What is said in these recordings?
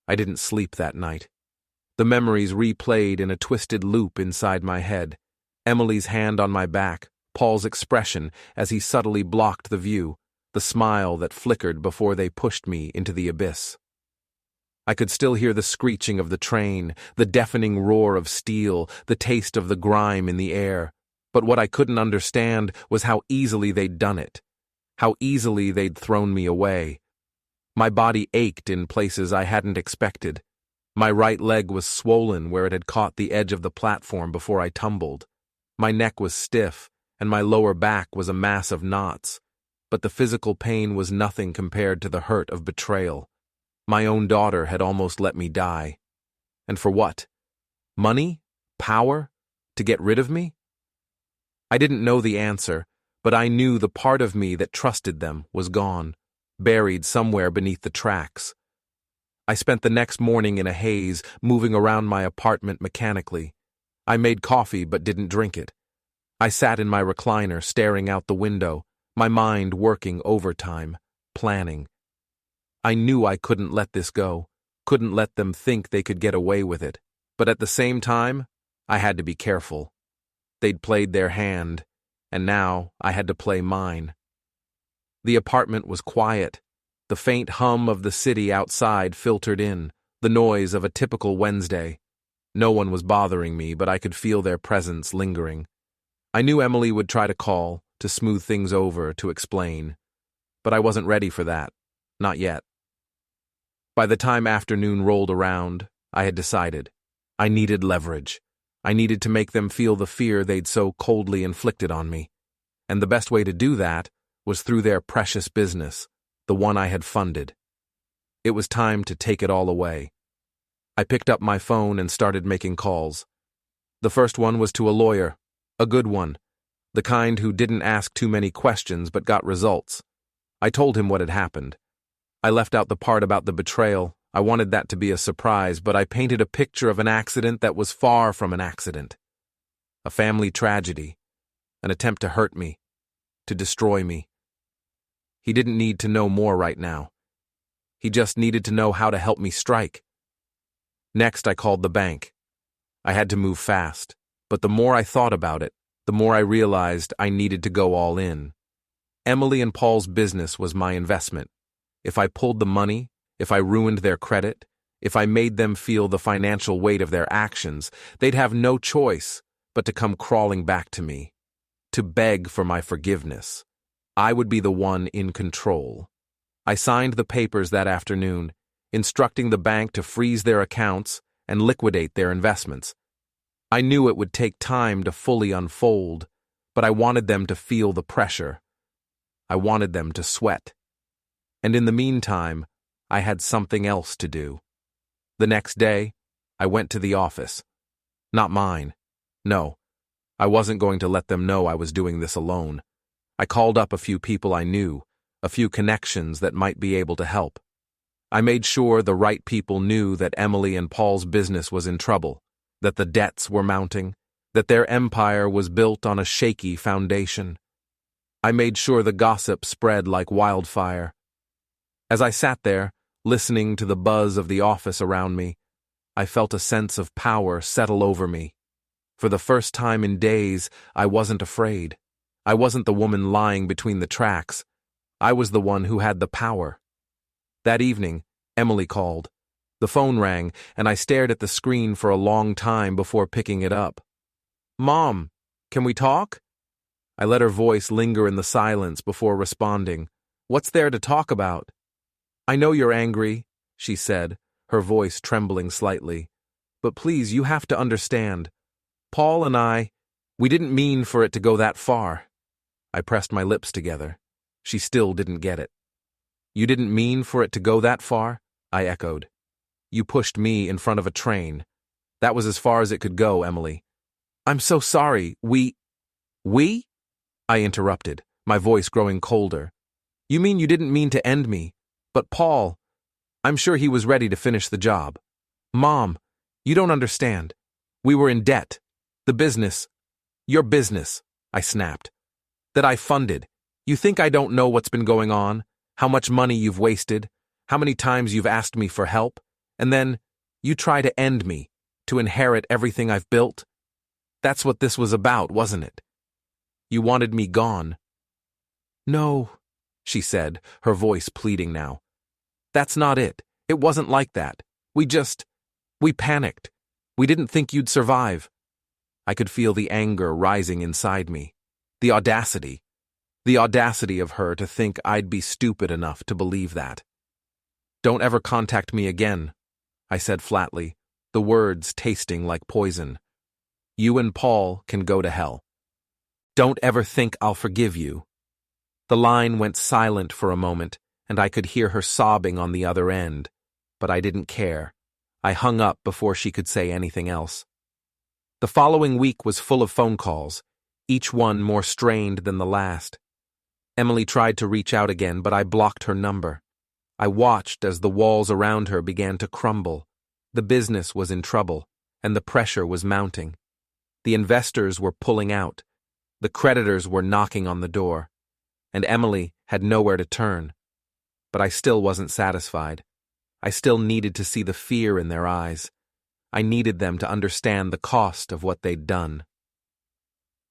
I didn't sleep that night. The memories replayed in a twisted loop inside my head. Emily's hand on my back, Paul's expression as he subtly blocked the view, the smile that flickered before they pushed me into the abyss. I could still hear the screeching of the train, the deafening roar of steel, the taste of the grime in the air. But what I couldn't understand was how easily they'd done it, how easily they'd thrown me away. My body ached in places I hadn't expected. My right leg was swollen where it had caught the edge of the platform before I tumbled. My neck was stiff, and my lower back was a mass of knots. But the physical pain was nothing compared to the hurt of betrayal. My own daughter had almost let me die. And for what? Money? Power? To get rid of me? I didn't know the answer, but I knew the part of me that trusted them was gone, buried somewhere beneath the tracks. I spent the next morning in a haze, moving around my apartment mechanically. I made coffee but didn't drink it. I sat in my recliner, staring out the window, my mind working overtime, planning. I knew I couldn't let this go, couldn't let them think they could get away with it, but at the same time, I had to be careful. They'd played their hand, and now I had to play mine. The apartment was quiet. The faint hum of the city outside filtered in, the noise of a typical Wednesday. No one was bothering me, but I could feel their presence lingering. I knew Emily would try to call, to smooth things over, to explain. But I wasn't ready for that. Not yet. By the time afternoon rolled around, I had decided. I needed leverage. I needed to make them feel the fear they'd so coldly inflicted on me. And the best way to do that was through their precious business, the one I had funded. It was time to take it all away. I picked up my phone and started making calls. The first one was to a lawyer, a good one, the kind who didn't ask too many questions but got results. I told him what had happened. I left out the part about the betrayal. I wanted that to be a surprise, but I painted a picture of an accident that was far from an accident. A family tragedy, an attempt to hurt me, to destroy me. He didn't need to know more right now. He just needed to know how to help me strike. Next, I called the bank. I had to move fast, but the more I thought about it, the more I realized I needed to go all in. Emily and Paul's business was my investment. If I pulled the money, if I ruined their credit, if I made them feel the financial weight of their actions, they'd have no choice but to come crawling back to me, to beg for my forgiveness. I would be the one in control. I signed the papers that afternoon, instructing the bank to freeze their accounts and liquidate their investments. I knew it would take time to fully unfold, but I wanted them to feel the pressure. I wanted them to sweat. And in the meantime, I had something else to do. The next day, I went to the office. Not mine. No, I wasn't going to let them know I was doing this alone. I called up a few people I knew, a few connections that might be able to help. I made sure the right people knew that Emily and Paul's business was in trouble, that the debts were mounting, that their empire was built on a shaky foundation. I made sure the gossip spread like wildfire. As I sat there, listening to the buzz of the office around me, I felt a sense of power settle over me. For the first time in days, I wasn't afraid. I wasn't the woman lying between the tracks. I was the one who had the power. That evening, Emily called. The phone rang, and I stared at the screen for a long time before picking it up. "Mom, can we talk?" I let her voice linger in the silence before responding. "What's there to talk about?" "I know you're angry," she said, her voice trembling slightly. "But please, you have to understand. Paul and we didn't mean for it to go that far." I pressed my lips together. She still didn't get it. "You didn't mean for it to go that far?" I echoed. "You pushed me in front of a train. That was as far as it could go, Emily." "I'm so sorry. We? I interrupted, my voice growing colder. "You mean you didn't mean to end me? But Paul, I'm sure he was ready to finish the job." "Mom, you don't understand. We were in debt. The business, your business," I snapped. "That I funded. You think I don't know what's been going on? How much money you've wasted? How many times you've asked me for help? And then, you try to end me, to inherit everything I've built? That's what this was about, wasn't it? You wanted me gone. No, she said, her voice pleading now. That's not it. It wasn't like that. We panicked. We didn't think you'd survive. I could feel the anger rising inside me. The audacity. The audacity of her to think I'd be stupid enough to believe that. Don't ever contact me again, I said flatly, the words tasting like poison. You and Paul can go to hell. Don't ever think I'll forgive you. The line went silent for a moment, and I could hear her sobbing on the other end, but I didn't care. I hung up before she could say anything else. The following week was full of phone calls, each one more strained than the last. Emily tried to reach out again, but I blocked her number. I watched as the walls around her began to crumble. The business was in trouble, and the pressure was mounting. The investors were pulling out. The creditors were knocking on the door, and Emily had nowhere to turn. But I still wasn't satisfied. I still needed to see the fear in their eyes. I needed them to understand the cost of what they'd done.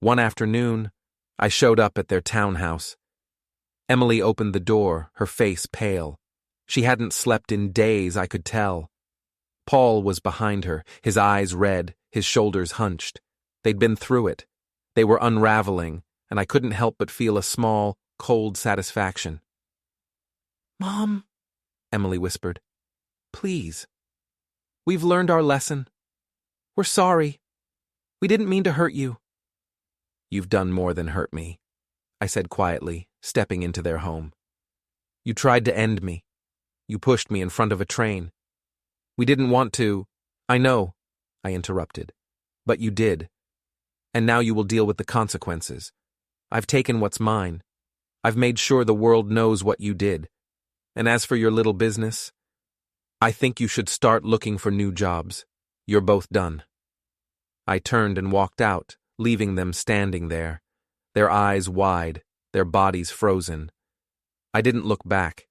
One afternoon, I showed up at their townhouse. Emily opened the door, her face pale. She hadn't slept in days, I could tell. Paul was behind her, his eyes red, his shoulders hunched. They'd been through it. They were unraveling, and I couldn't help but feel a small, cold satisfaction. "Mom," Emily whispered, "please. We've learned our lesson. We're sorry. We didn't mean to hurt you." "You've done more than hurt me," I said quietly, stepping into their home. "You tried to end me. You pushed me in front of a train. We didn't want to." "I know," I interrupted, "but you did. And now you will deal with the consequences. I've taken what's mine. I've made sure the world knows what you did. And as for your little business, I think you should start looking for new jobs. You're both done." I turned and walked out, leaving them standing there, their eyes wide, their bodies frozen. I didn't look back.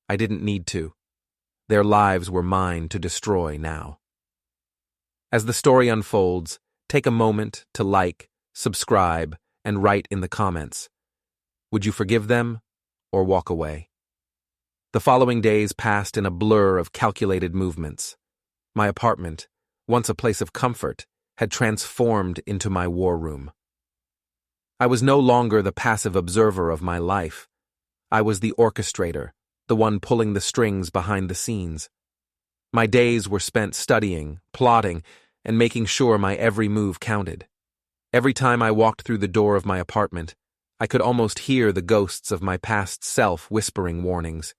I didn't need to. Their lives were mine to destroy now. As the story unfolds, take a moment to like, subscribe, and write in the comments. Would you forgive them or walk away? The following days passed in a blur of calculated movements. My apartment, once a place of comfort, had transformed into my war room. I was no longer the passive observer of my life. I was the orchestrator, the one pulling the strings behind the scenes. My days were spent studying, plotting, and making sure my every move counted. Every time I walked through the door of my apartment, I could almost hear the ghosts of my past self whispering warnings.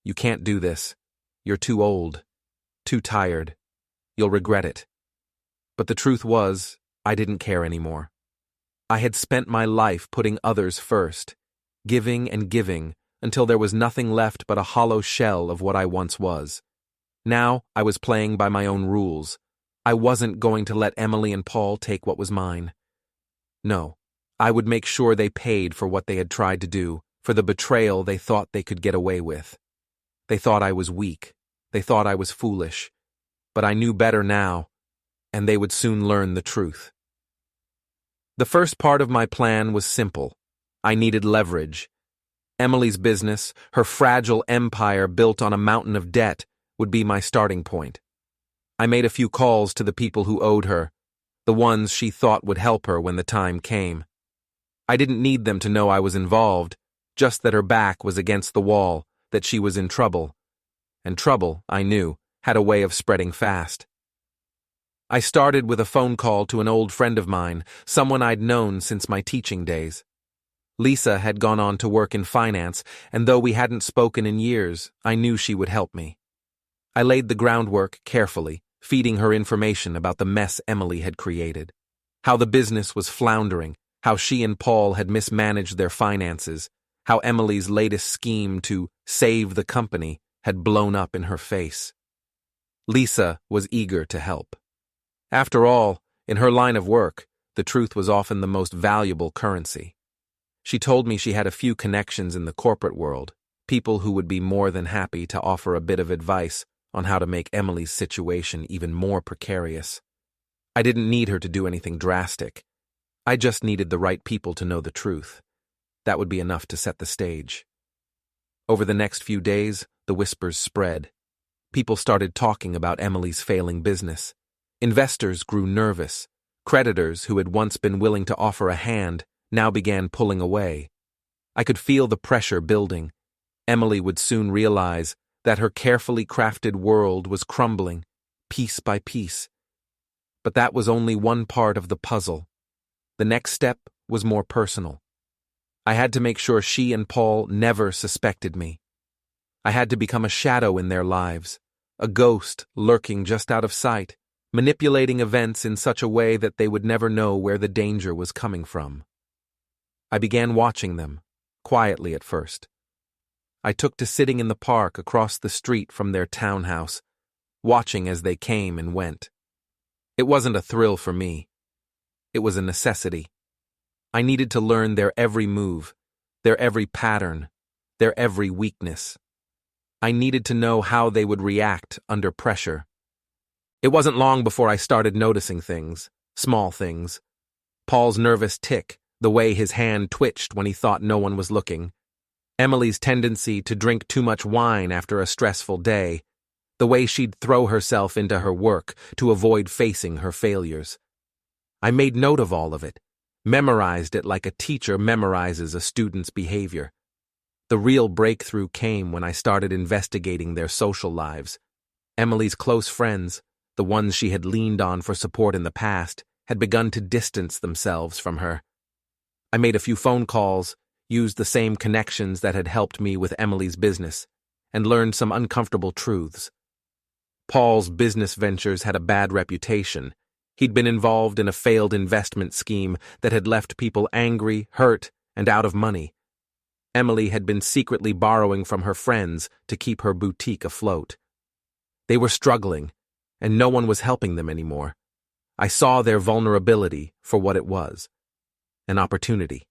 "You can't do this. You're too old. Too tired. You'll regret it." But the truth was, I didn't care anymore. I had spent my life putting others first, giving and giving, until there was nothing left but a hollow shell of what I once was. Now I was playing by my own rules. I wasn't going to let Emily and Paul take what was mine. No, I would make sure they paid for what they had tried to do, for the betrayal they thought they could get away with. They thought I was weak. They thought I was foolish. But I knew better now, and they would soon learn the truth. The first part of my plan was simple. I needed leverage. Emily's business, her fragile empire built on a mountain of debt, would be my starting point. I made a few calls to the people who owed her, the ones she thought would help her when the time came. I didn't need them to know I was involved, just that her back was against the wall, that she was in trouble. And trouble, I knew, had a way of spreading fast. I started with a phone call to an old friend of mine, someone I'd known since my teaching days. Lisa had gone on to work in finance, and though we hadn't spoken in years, I knew she would help me. I laid the groundwork carefully, feeding her information about the mess Emily had created, how the business was floundering, how she and Paul had mismanaged their finances, how Emily's latest scheme to save the company had blown up in her face. Lisa was eager to help. After all, in her line of work, the truth was often the most valuable currency. She told me she had a few connections in the corporate world, people who would be more than happy to offer a bit of advice on how to make Emily's situation even more precarious. I didn't need her to do anything drastic. I just needed the right people to know the truth. That would be enough to set the stage. Over the next few days, the whispers spread. People started talking about Emily's failing business. Investors grew nervous. Creditors who had once been willing to offer a hand now began pulling away. I could feel the pressure building. Emily would soon realize that her carefully crafted world was crumbling, piece by piece. But that was only one part of the puzzle. The next step was more personal. I had to make sure she and Paul never suspected me. I had to become a shadow in their lives, a ghost lurking just out of sight, manipulating events in such a way that they would never know where the danger was coming from. I began watching them, quietly at first. I took to sitting in the park across the street from their townhouse, watching as they came and went. It wasn't a thrill for me. It was a necessity. I needed to learn their every move, their every pattern, their every weakness. I needed to know how they would react under pressure. It wasn't long before I started noticing things, small things. Paul's nervous tic, the way his hand twitched when he thought no one was looking. Emily's tendency to drink too much wine after a stressful day. The way she'd throw herself into her work to avoid facing her failures. I made note of all of it, memorized it like a teacher memorizes a student's behavior. The real breakthrough came when I started investigating their social lives. Emily's close friends, the ones she had leaned on for support in the past, had begun to distance themselves from her. I made a few phone calls, used the same connections that had helped me with Emily's business, and learned some uncomfortable truths. Paul's business ventures had a bad reputation. He'd been involved in a failed investment scheme that had left people angry, hurt, and out of money. Emily had been secretly borrowing from her friends to keep her boutique afloat. They were struggling, and no one was helping them anymore. I saw their vulnerability for what it was, an opportunity.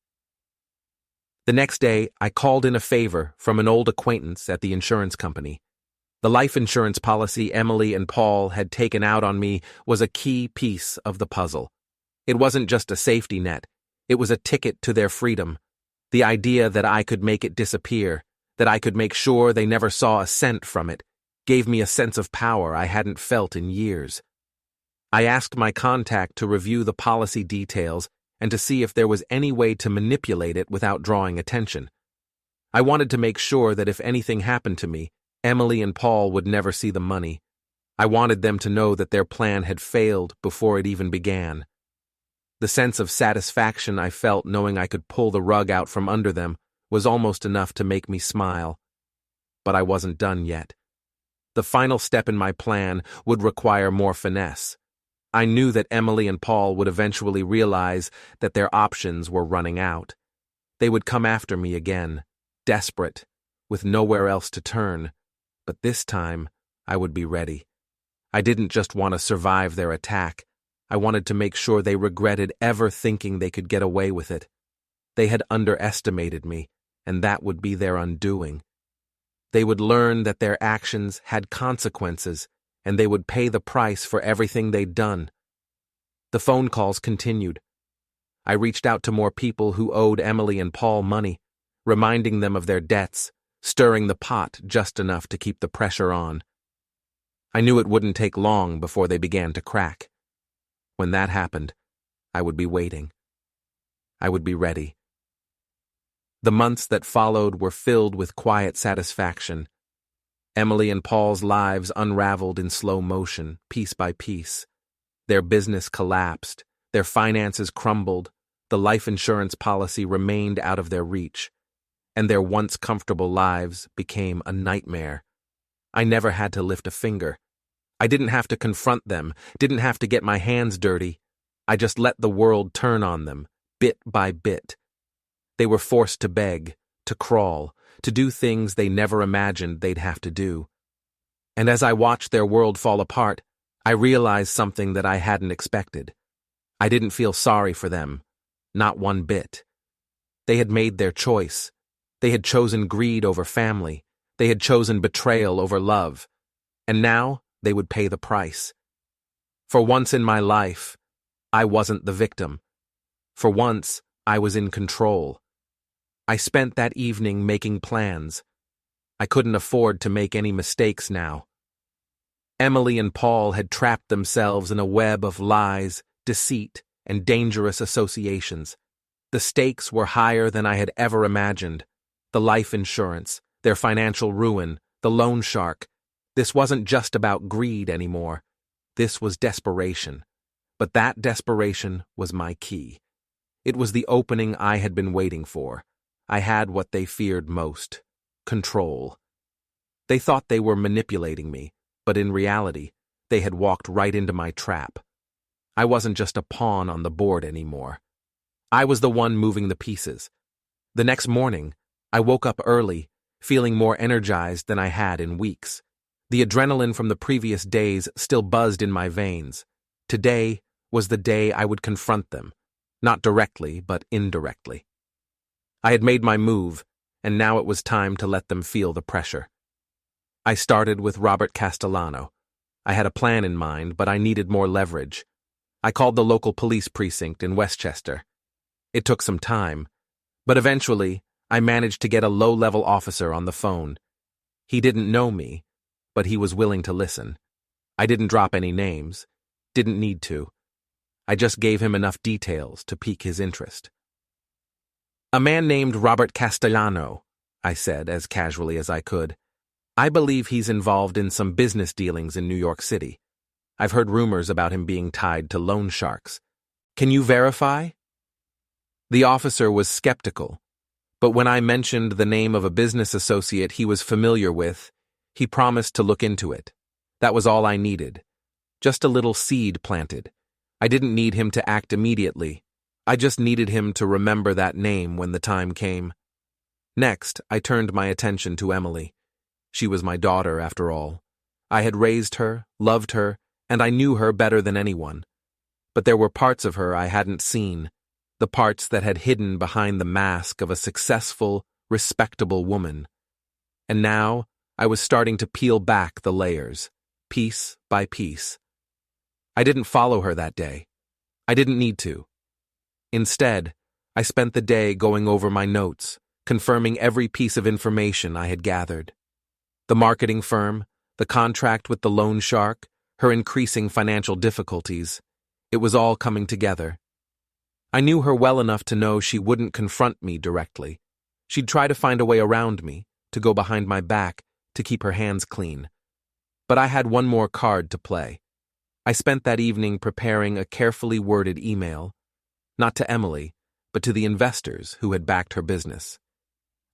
The next day, I called in a favor from an old acquaintance at the insurance company. The life insurance policy Emily and Paul had taken out on me was a key piece of the puzzle. It wasn't just a safety net. It was a ticket to their freedom. The idea that I could make it disappear, that I could make sure they never saw a cent from it, gave me a sense of power I hadn't felt in years. I asked my contact to review the policy details and to see if there was any way to manipulate it without drawing attention. I wanted to make sure that if anything happened to me, Emily and Paul would never see the money. I wanted them to know that their plan had failed before it even began. The sense of satisfaction I felt knowing I could pull the rug out from under them was almost enough to make me smile. But I wasn't done yet. The final step in my plan would require more finesse. I knew that Emily and Paul would eventually realize that their options were running out. They would come after me again, desperate, with nowhere else to turn. But this time, I would be ready. I didn't just want to survive their attack. I wanted to make sure they regretted ever thinking they could get away with it. They had underestimated me, and that would be their undoing. They would learn that their actions had consequences, and they would pay the price for everything they'd done. The phone calls continued. I reached out to more people who owed Emily and Paul money, reminding them of their debts, stirring the pot just enough to keep the pressure on. I knew it wouldn't take long before they began to crack. When that happened, I would be waiting. I would be ready. The months that followed were filled with quiet satisfaction. Emily and Paul's lives unraveled in slow motion, piece by piece. Their business collapsed, their finances crumbled, the life insurance policy remained out of their reach, and their once comfortable lives became a nightmare. I never had to lift a finger. I didn't have to confront them, didn't have to get my hands dirty. I just let the world turn on them, bit by bit. They were forced to beg, to crawl, to do things they never imagined they'd have to do. And as I watched their world fall apart, I realized something that I hadn't expected. I didn't feel sorry for them, not one bit. They had made their choice. They had chosen greed over family. They had chosen betrayal over love. And now they would pay the price. For once in my life, I wasn't the victim. For once, I was in control. I spent that evening making plans. I couldn't afford to make any mistakes now. Emily and Paul had trapped themselves in a web of lies, deceit, and dangerous associations. The stakes were higher than I had ever imagined. The life insurance, their financial ruin, the loan shark. This wasn't just about greed anymore. This was desperation. But that desperation was my key. It was the opening I had been waiting for. I had what they feared most: control. They thought they were manipulating me, but in reality, they had walked right into my trap. I wasn't just a pawn on the board anymore. I was the one moving the pieces. The next morning, I woke up early, feeling more energized than I had in weeks. The adrenaline from the previous days still buzzed in my veins. Today was the day I would confront them, not directly, but indirectly. I had made my move, and now it was time to let them feel the pressure. I started with Robert Castellano. I had a plan in mind, but I needed more leverage. I called the local police precinct in Westchester. It took some time, but eventually I managed to get a low-level officer on the phone. He didn't know me, but he was willing to listen. I didn't drop any names, didn't need to. I just gave him enough details to pique his interest. "A man named Robert Castellano," I said as casually as I could. "I believe he's involved in some business dealings in New York City. I've heard rumors about him being tied to loan sharks. Can you verify?" The officer was skeptical, but when I mentioned the name of a business associate he was familiar with, he promised to look into it. That was all I needed. Just a little seed planted. I didn't need him to act immediately. I just needed him to remember that name when the time came. Next, I turned my attention to Emily. She was my daughter, after all. I had raised her, loved her, and I knew her better than anyone. But there were parts of her I hadn't seen, the parts that had hidden behind the mask of a successful, respectable woman. And now, I was starting to peel back the layers, piece by piece. I didn't follow her that day. I didn't need to. Instead, I spent the day going over my notes, confirming every piece of information I had gathered. The marketing firm, the contract with the loan shark, her increasing financial difficulties, it was all coming together. I knew her well enough to know she wouldn't confront me directly. She'd try to find a way around me, to go behind my back, to keep her hands clean. But I had one more card to play. I spent that evening preparing a carefully worded email, not to Emily, but to the investors who had backed her business.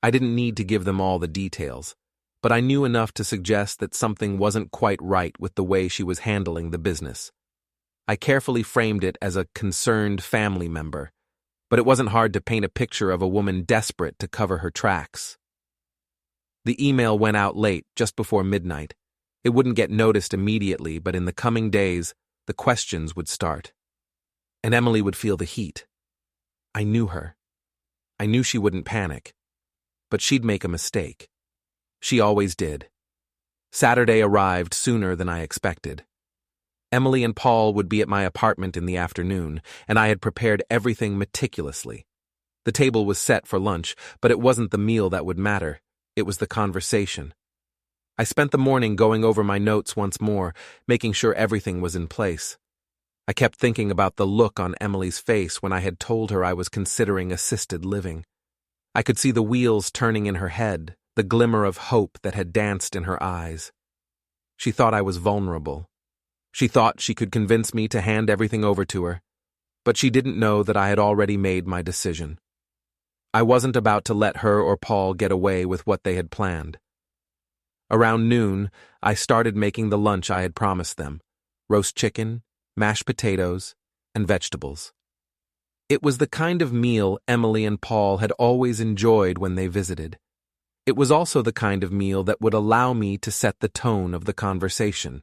I didn't need to give them all the details, but I knew enough to suggest that something wasn't quite right with the way she was handling the business. I carefully framed it as a concerned family member, but it wasn't hard to paint a picture of a woman desperate to cover her tracks. The email went out late, just before midnight. It wouldn't get noticed immediately, but in the coming days, the questions would start. And Emily would feel the heat. I knew her. I knew she wouldn't panic. But she'd make a mistake. She always did. Saturday arrived sooner than I expected. Emily and Paul would be at my apartment in the afternoon, and I had prepared everything meticulously. The table was set for lunch, but it wasn't the meal that would matter. It was the conversation. I spent the morning going over my notes once more, making sure everything was in place. I kept thinking about the look on Emily's face when I had told her I was considering assisted living. I could see the wheels turning in her head, the glimmer of hope that had danced in her eyes. She thought I was vulnerable. She thought she could convince me to hand everything over to her, but she didn't know that I had already made my decision. I wasn't about to let her or Paul get away with what they had planned. Around noon, I started making the lunch I had promised them: roast chicken, mashed potatoes, and vegetables. It was the kind of meal Emily and Paul had always enjoyed when they visited. It was also the kind of meal that would allow me to set the tone of the conversation.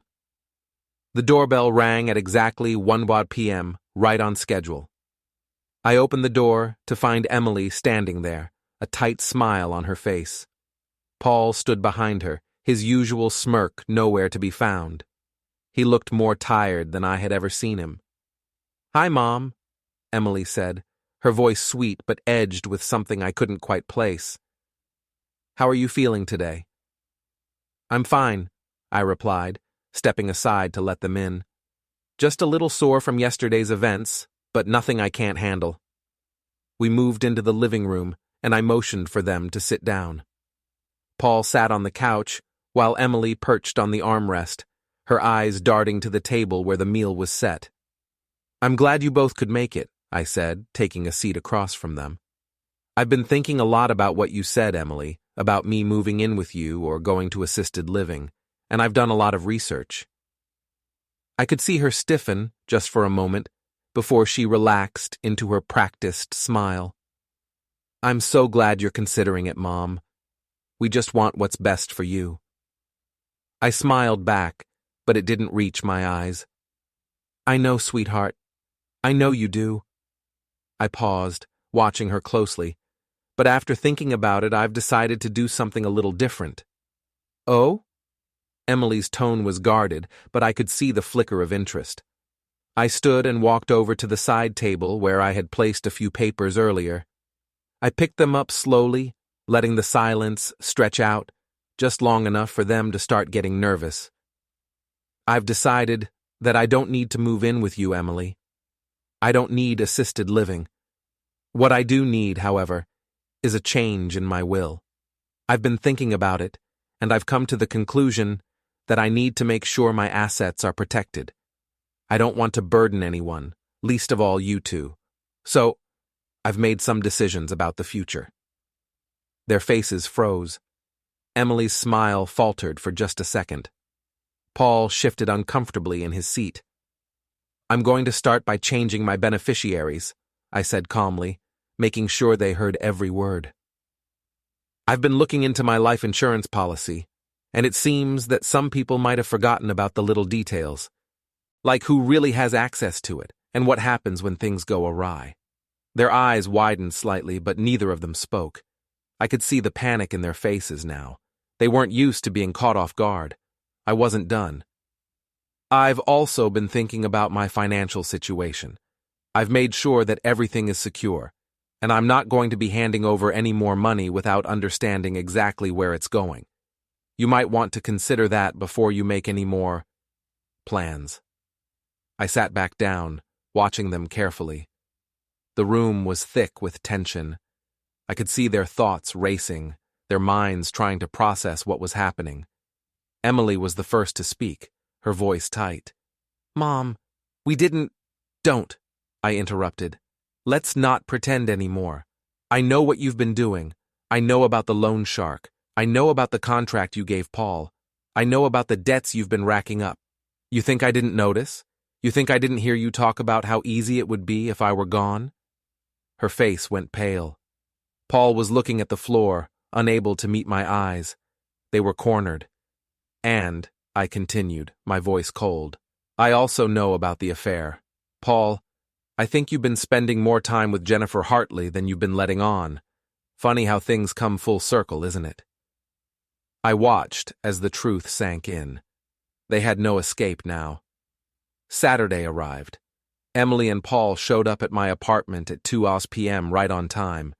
The doorbell rang at exactly 1 p.m., right on schedule. I opened the door to find Emily standing there, a tight smile on her face. Paul stood behind her, his usual smirk nowhere to be found. He looked more tired than I had ever seen him. "Hi, Mom," Emily said, her voice sweet but edged with something I couldn't quite place. "How are you feeling today?" "I'm fine," I replied, stepping aside to let them in. "Just a little sore from yesterday's events, but nothing I can't handle." We moved into the living room, and I motioned for them to sit down. Paul sat on the couch, while Emily perched on the armrest, her eyes darting to the table where the meal was set. "I'm glad you both could make it," I said, taking a seat across from them. "I've been thinking a lot about what you said, Emily, about me moving in with you or going to assisted living, and I've done a lot of research." I could see her stiffen, just for a moment, before she relaxed into her practiced smile. "I'm so glad you're considering it, Mom. We just want what's best for you." I smiled back, but it didn't reach my eyes. "I know, sweetheart. I know you do." I paused, watching her closely, but after thinking about it, I've decided to do something a little different. "Oh?" Emily's tone was guarded, but I could see the flicker of interest. I stood and walked over to the side table where I had placed a few papers earlier. I picked them up slowly, letting the silence stretch out, just long enough for them to start getting nervous. "I've decided that I don't need to move in with you, Emily. I don't need assisted living. What I do need, however, is a change in my will. I've been thinking about it, and I've come to the conclusion that I need to make sure my assets are protected. I don't want to burden anyone, least of all you two. So, I've made some decisions about the future." Their faces froze. Emily's smile faltered for just a second. Paul shifted uncomfortably in his seat. "I'm going to start by changing my beneficiaries," I said calmly, making sure they heard every word. "I've been looking into my life insurance policy, and it seems that some people might have forgotten about the little details, like who really has access to it and what happens when things go awry." Their eyes widened slightly, but neither of them spoke. I could see the panic in their faces now. They weren't used to being caught off guard. I wasn't done. "I've also been thinking about my financial situation. I've made sure that everything is secure, and I'm not going to be handing over any more money without understanding exactly where it's going. You might want to consider that before you make any more plans." I sat back down, watching them carefully. The room was thick with tension. I could see their thoughts racing, their minds trying to process what was happening. Emily was the first to speak, her voice tight. "Mom, we didn't—" "Don't," I interrupted. "Let's not pretend anymore. I know what you've been doing. I know about the loan shark. I know about the contract you gave Paul. I know about the debts you've been racking up. You think I didn't notice? You think I didn't hear you talk about how easy it would be if I were gone?" Her face went pale. Paul was looking at the floor, unable to meet my eyes. They were cornered. "And," I continued, my voice cold, "I also know about the affair. Paul, I think you've been spending more time with Jennifer Hartley than you've been letting on. Funny how things come full circle, isn't it?" I watched as the truth sank in. They had no escape now. Saturday arrived. Emily and Paul showed up at my apartment at 2 p.m. right on time.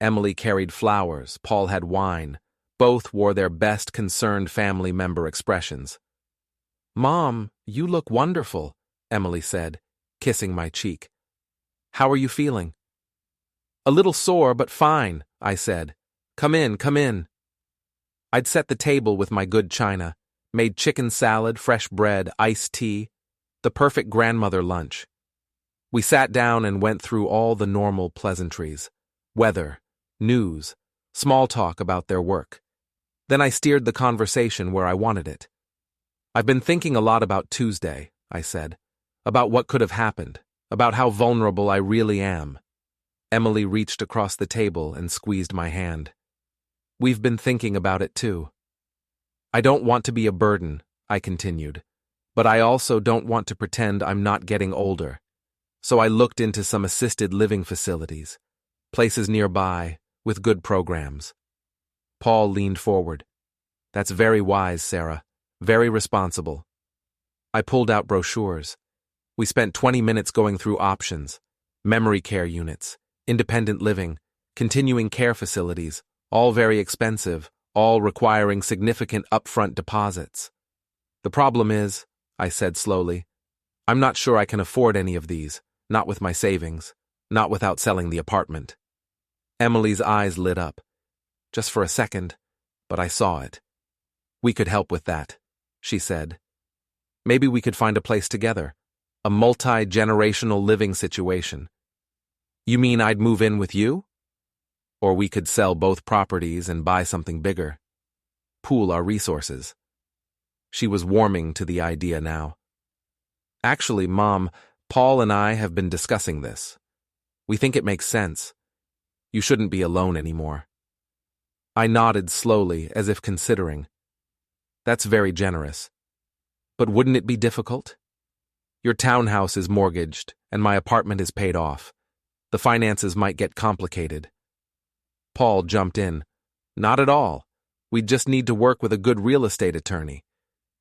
Emily carried flowers, Paul had wine. Both wore their best concerned family member expressions. "Mom, you look wonderful," Emily said, kissing my cheek. "How are you feeling?" "A little sore, but fine," I said. Come in." I'd set the table with my good china, made chicken salad, fresh bread, iced tea, the perfect grandmother lunch. We sat down and went through all the normal pleasantries, weather, news, small talk about their work. Then I steered the conversation where I wanted it. "I've been thinking a lot about Tuesday," I said, "about what could have happened, about how vulnerable I really am." Emily reached across the table and squeezed my hand. "We've been thinking about it too. I don't want to be a burden," I continued, "but I also don't want to pretend I'm not getting older. So I looked into some assisted living facilities, places nearby, with good programs." Paul leaned forward. That's very wise, Sarah. Very responsible. I pulled out brochures. We spent 20 minutes going through options, memory care units, independent living, continuing care facilities, all very expensive, all requiring significant upfront deposits. The problem is, I said slowly, I'm not sure I can afford any of these, not with my savings, not without selling the apartment. Emily's eyes lit up. Just for a second, but I saw it. We could help with that, she said. Maybe we could find a place together, a multi-generational living situation. You mean I'd move in with you? Or we could sell both properties and buy something bigger. Pool our resources. She was warming to the idea now. Actually, Mom, Paul and I have been discussing this. We think it makes sense. You shouldn't be alone anymore. I nodded slowly, as if considering. That's very generous. But wouldn't it be difficult? Your townhouse is mortgaged, and my apartment is paid off. The finances might get complicated. Paul jumped in. Not at all. We'd just need to work with a good real estate attorney.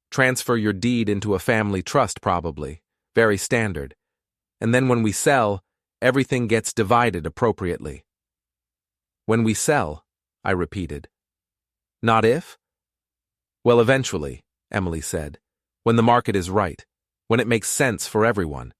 Transfer your deed into a family trust, probably. Very standard. And then when we sell, everything gets divided appropriately. When we sell, I repeated. Not if? Well, eventually, Emily said. When the market is right. When it makes sense for everyone.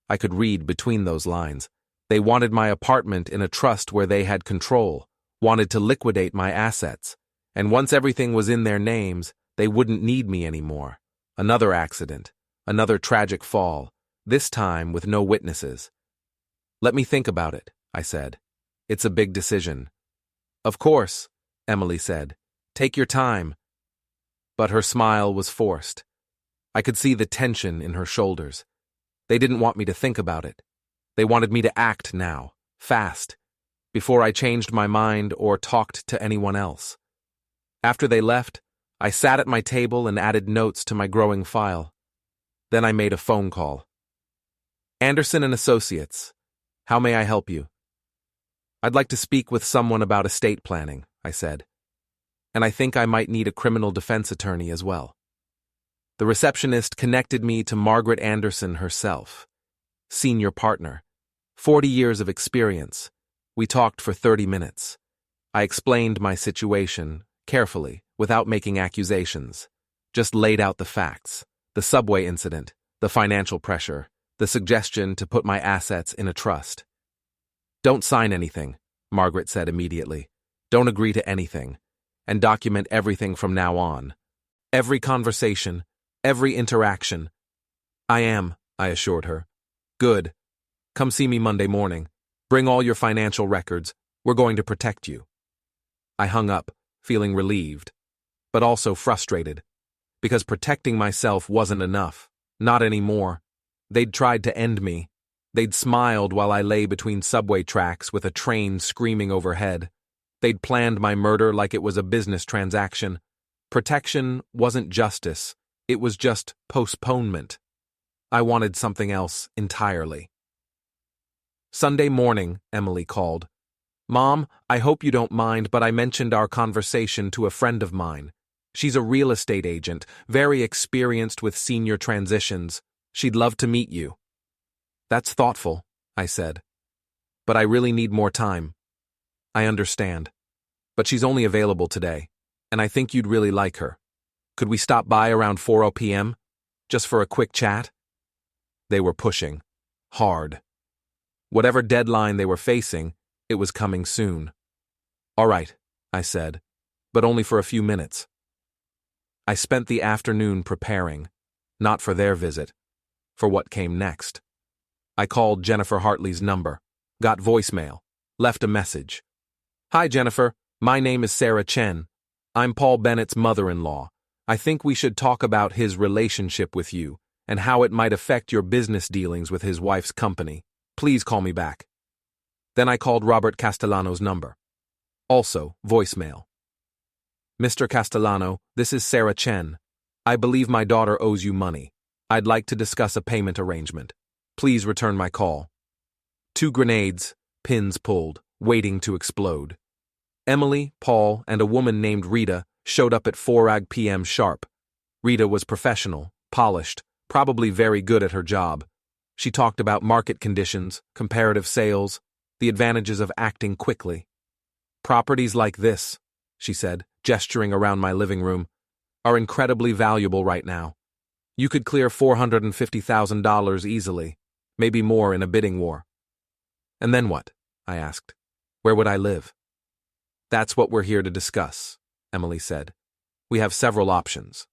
I could read between those lines. They wanted my apartment in a trust where they had control, wanted to liquidate my assets, and once everything was in their names, they wouldn't need me anymore. Another accident, another tragic fall, this time with no witnesses. Let me think about it, I said. It's a big decision. Of course, Emily said. Take your time. But her smile was forced. I could see the tension in her shoulders. They didn't want me to think about it. They wanted me to act now, fast, before I changed my mind or talked to anyone else. After they left, I sat at my table and added notes to my growing file. Then I made a phone call. Anderson and Associates. How may I help you? I'd like to speak with someone about estate planning, I said. And I think I might need a criminal defense attorney as well. The receptionist connected me to Margaret Anderson herself, senior partner, 40 years of experience. We talked for 30 minutes. I explained my situation, carefully, without making accusations. Just laid out the facts, the subway incident, the financial pressure, the suggestion to put my assets in a trust. Don't sign anything, Margaret said immediately. Don't agree to anything, and document everything from now on. Every conversation, every interaction. I am, I assured her. Good. Come see me Monday morning. Bring all your financial records. We're going to protect you. I hung up, feeling relieved, but also frustrated, because protecting myself wasn't enough. Not anymore. They'd tried to end me. They'd smiled while I lay between subway tracks with a train screaming overhead. They'd planned my murder like it was a business transaction. Protection wasn't justice. It was just postponement. I wanted something else entirely. Sunday morning, Emily called. Mom, I hope you don't mind, but I mentioned our conversation to a friend of mine. She's a real estate agent, very experienced with senior transitions. She'd love to meet you. That's thoughtful, I said. But I really need more time. I understand. But she's only available today, and I think you'd really like her. Could we stop by around 4 p.m., just for a quick chat? They were pushing. Hard. Whatever deadline they were facing, it was coming soon. All right, I said, but only for a few minutes. I spent the afternoon preparing, not for their visit, for what came next. I called Jennifer Hartley's number, got voicemail, left a message. Hi, Jennifer. My name is Sarah Chen. I'm Paul Bennett's mother-in-law. I think we should talk about his relationship with you and how it might affect your business dealings with his wife's company. Please call me back. Then I called Robert Castellano's number. Also, voicemail. Mr. Castellano, this is Sarah Chen. I believe my daughter owes you money. I'd like to discuss a payment arrangement. Please return my call. 2 grenades, pins pulled, waiting to explode. Emily, Paul, and a woman named Rita Showed up at 4 p.m. sharp. Rita was professional, polished, probably very good at her job. She talked about market conditions, comparative sales, the advantages of acting quickly. Properties like this, she said, gesturing around my living room, are incredibly valuable right now. You could clear $450,000 easily, maybe more in a bidding war. And then what? I asked. Where would I live? That's what we're here to discuss, Emily said. We have several options.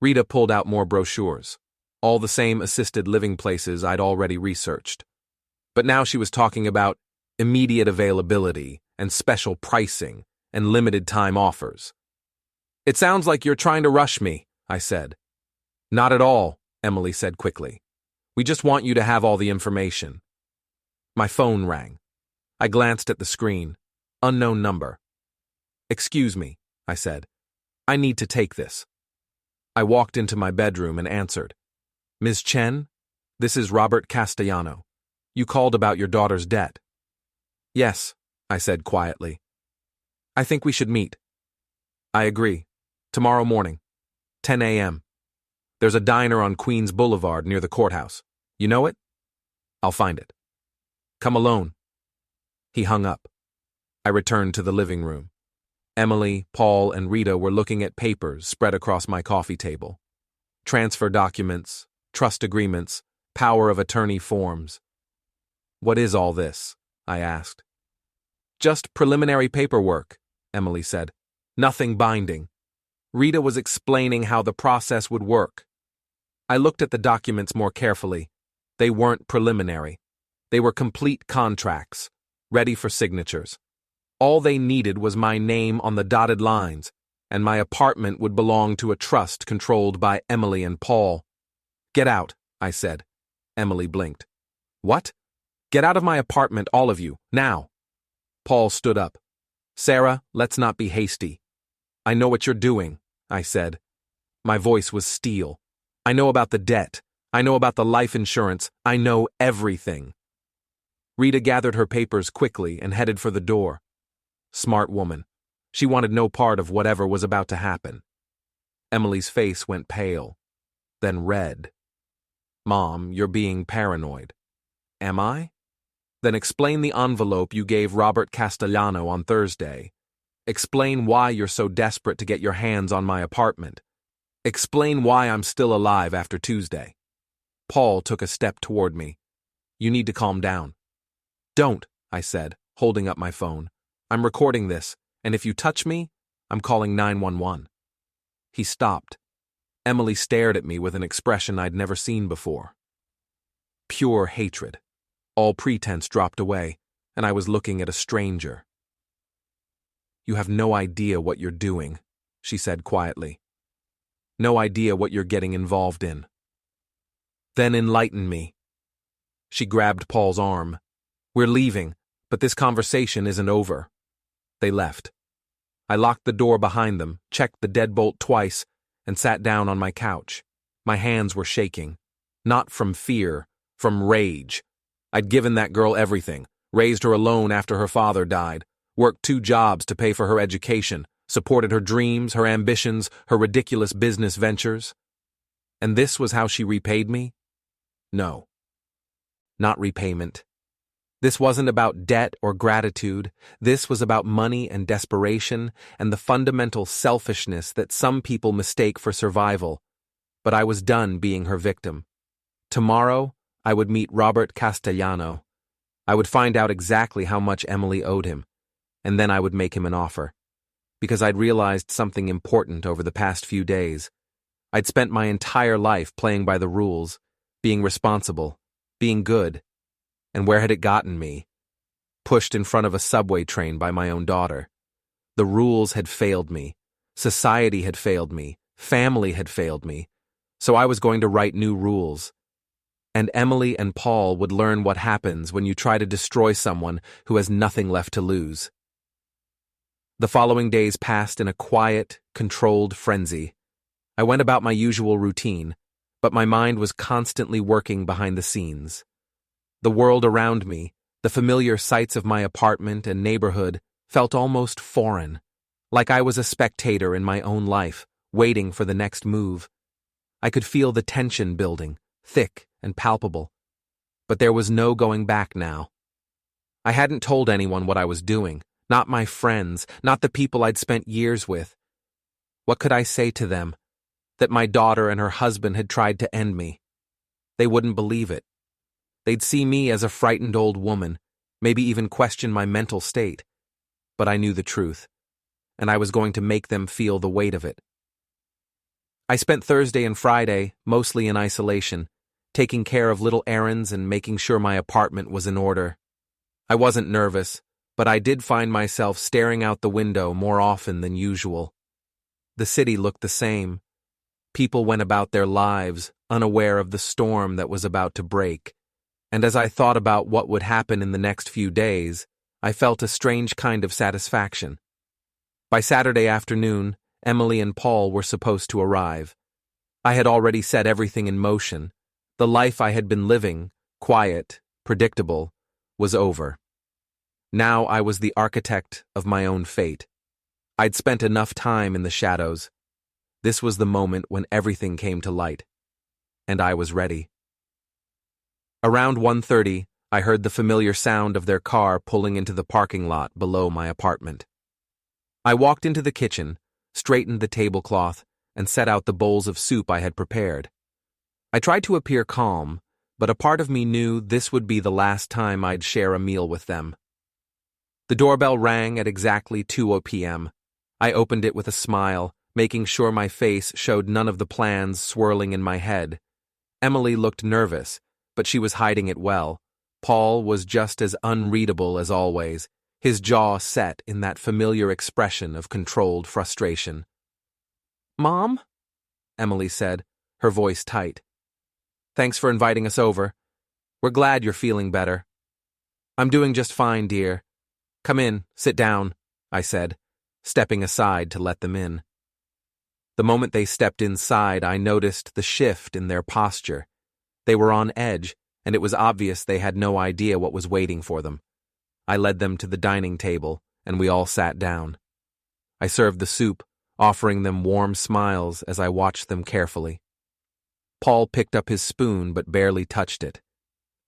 Rita pulled out more brochures, all the same assisted living places I'd already researched. But now she was talking about immediate availability and special pricing and limited time offers. It sounds like you're trying to rush me, I said. Not at all, Emily said quickly. We just want you to have all the information. My phone rang. I glanced at the screen. Unknown number. Excuse me, I said. I need to take this. I walked into my bedroom and answered. Ms. Chen, this is Robert Castellano. You called about your daughter's debt. Yes, I said quietly. I think we should meet. I agree. Tomorrow morning, 10 a.m. There's a diner on Queens Boulevard near the courthouse. You know it? I'll find it. Come alone. He hung up. I returned to the living room. Emily, Paul, and Rita were looking at papers spread across my coffee table. Transfer documents, trust agreements, power of attorney forms. What is all this? I asked. Just preliminary paperwork, Emily said. Nothing binding. Rita was explaining how the process would work. I looked at the documents more carefully. They weren't preliminary. They were complete contracts, ready for signatures. All they needed was my name on the dotted lines, and my apartment would belong to a trust controlled by Emily and Paul. Get out, I said. Emily blinked. What? Get out of my apartment, all of you, now. Paul stood up. Sarah, let's not be hasty. I know what you're doing, I said. My voice was steel. I know about the debt. I know about the life insurance. I know everything. Rita gathered her papers quickly and headed for the door. Smart woman. She wanted no part of whatever was about to happen. Emily's face went pale, then red. Mom, you're being paranoid. Am I? Then explain the envelope you gave Robert Castellano on Thursday. Explain why you're so desperate to get your hands on my apartment. Explain why I'm still alive after Tuesday. Paul took a step toward me. You need to calm down. Don't, I said, holding up my phone. I'm recording this, and if you touch me, I'm calling 911. He stopped. Emily stared at me with an expression I'd never seen before. Pure hatred. All pretense dropped away, and I was looking at a stranger. You have no idea what you're doing, she said quietly. No idea what you're getting involved in. Then enlighten me. She grabbed Paul's arm. We're leaving, but this conversation isn't over. They left. I locked the door behind them, checked the deadbolt twice, and sat down on my couch. My hands were shaking. Not from fear, from rage. I'd given that girl everything, raised her alone after her father died, worked 2 jobs to pay for her education, supported her dreams, her ambitions, her ridiculous business ventures. And this was how she repaid me? No. Not repayment. This wasn't about debt or gratitude. This was about money and desperation and the fundamental selfishness that some people mistake for survival. But I was done being her victim. Tomorrow, I would meet Robert Castellano. I would find out exactly how much Emily owed him, and then I would make him an offer. Because I'd realized something important over the past few days. I'd spent my entire life playing by the rules, being responsible, being good. And where had it gotten me? Pushed in front of a subway train by my own daughter. The rules had failed me. Society had failed me. Family had failed me. So I was going to write new rules. And Emily and Paul would learn what happens when you try to destroy someone who has nothing left to lose. The following days passed in a quiet, controlled frenzy. I went about my usual routine, but my mind was constantly working behind the scenes. The world around me, the familiar sights of my apartment and neighborhood, felt almost foreign. like I was a spectator in my own life, waiting for the next move. I could feel the tension building, thick and palpable. But there was no going back now. I hadn't told anyone what I was doing, not my friends, not the people I'd spent years with. What could I say to them? That my daughter and her husband had tried to end me. They wouldn't believe it. They'd see me as a frightened old woman, maybe even question my mental state. But I knew the truth, and I was going to make them feel the weight of it. I spent Thursday and Friday mostly in isolation, taking care of little errands and making sure my apartment was in order. I wasn't nervous, but I did find myself staring out the window more often than usual. The city looked the same. People went about their lives, unaware of the storm that was about to break. And as I thought about what would happen in the next few days, I felt a strange kind of satisfaction. By Saturday afternoon, Emily and Paul were supposed to arrive. I had already set everything in motion. The life I had been living, quiet, predictable, was over. Now I was the architect of my own fate. I'd spent enough time in the shadows. This was the moment when everything came to light. And I was ready. Around 1:30, I heard the familiar sound of their car pulling into the parking lot below my apartment. I walked into the kitchen, straightened the tablecloth, and set out the bowls of soup I had prepared. I tried to appear calm, but a part of me knew this would be the last time I'd share a meal with them. The doorbell rang at exactly 2 p.m. I opened it with a smile, making sure my face showed none of the plans swirling in my head. Emily looked nervous, but she was hiding it well. Paul was just as unreadable as always, his jaw set in that familiar expression of controlled frustration. "Mom?" Emily said, her voice tight. "Thanks for inviting us over. We're glad you're feeling better." "I'm doing just fine, dear. Come in, sit down," I said, stepping aside to let them in. The moment they stepped inside, I noticed the shift in their posture. They were on edge, and it was obvious they had no idea what was waiting for them. I led them to the dining table, and we all sat down. I served the soup, offering them warm smiles as I watched them carefully. Paul picked up his spoon but barely touched it.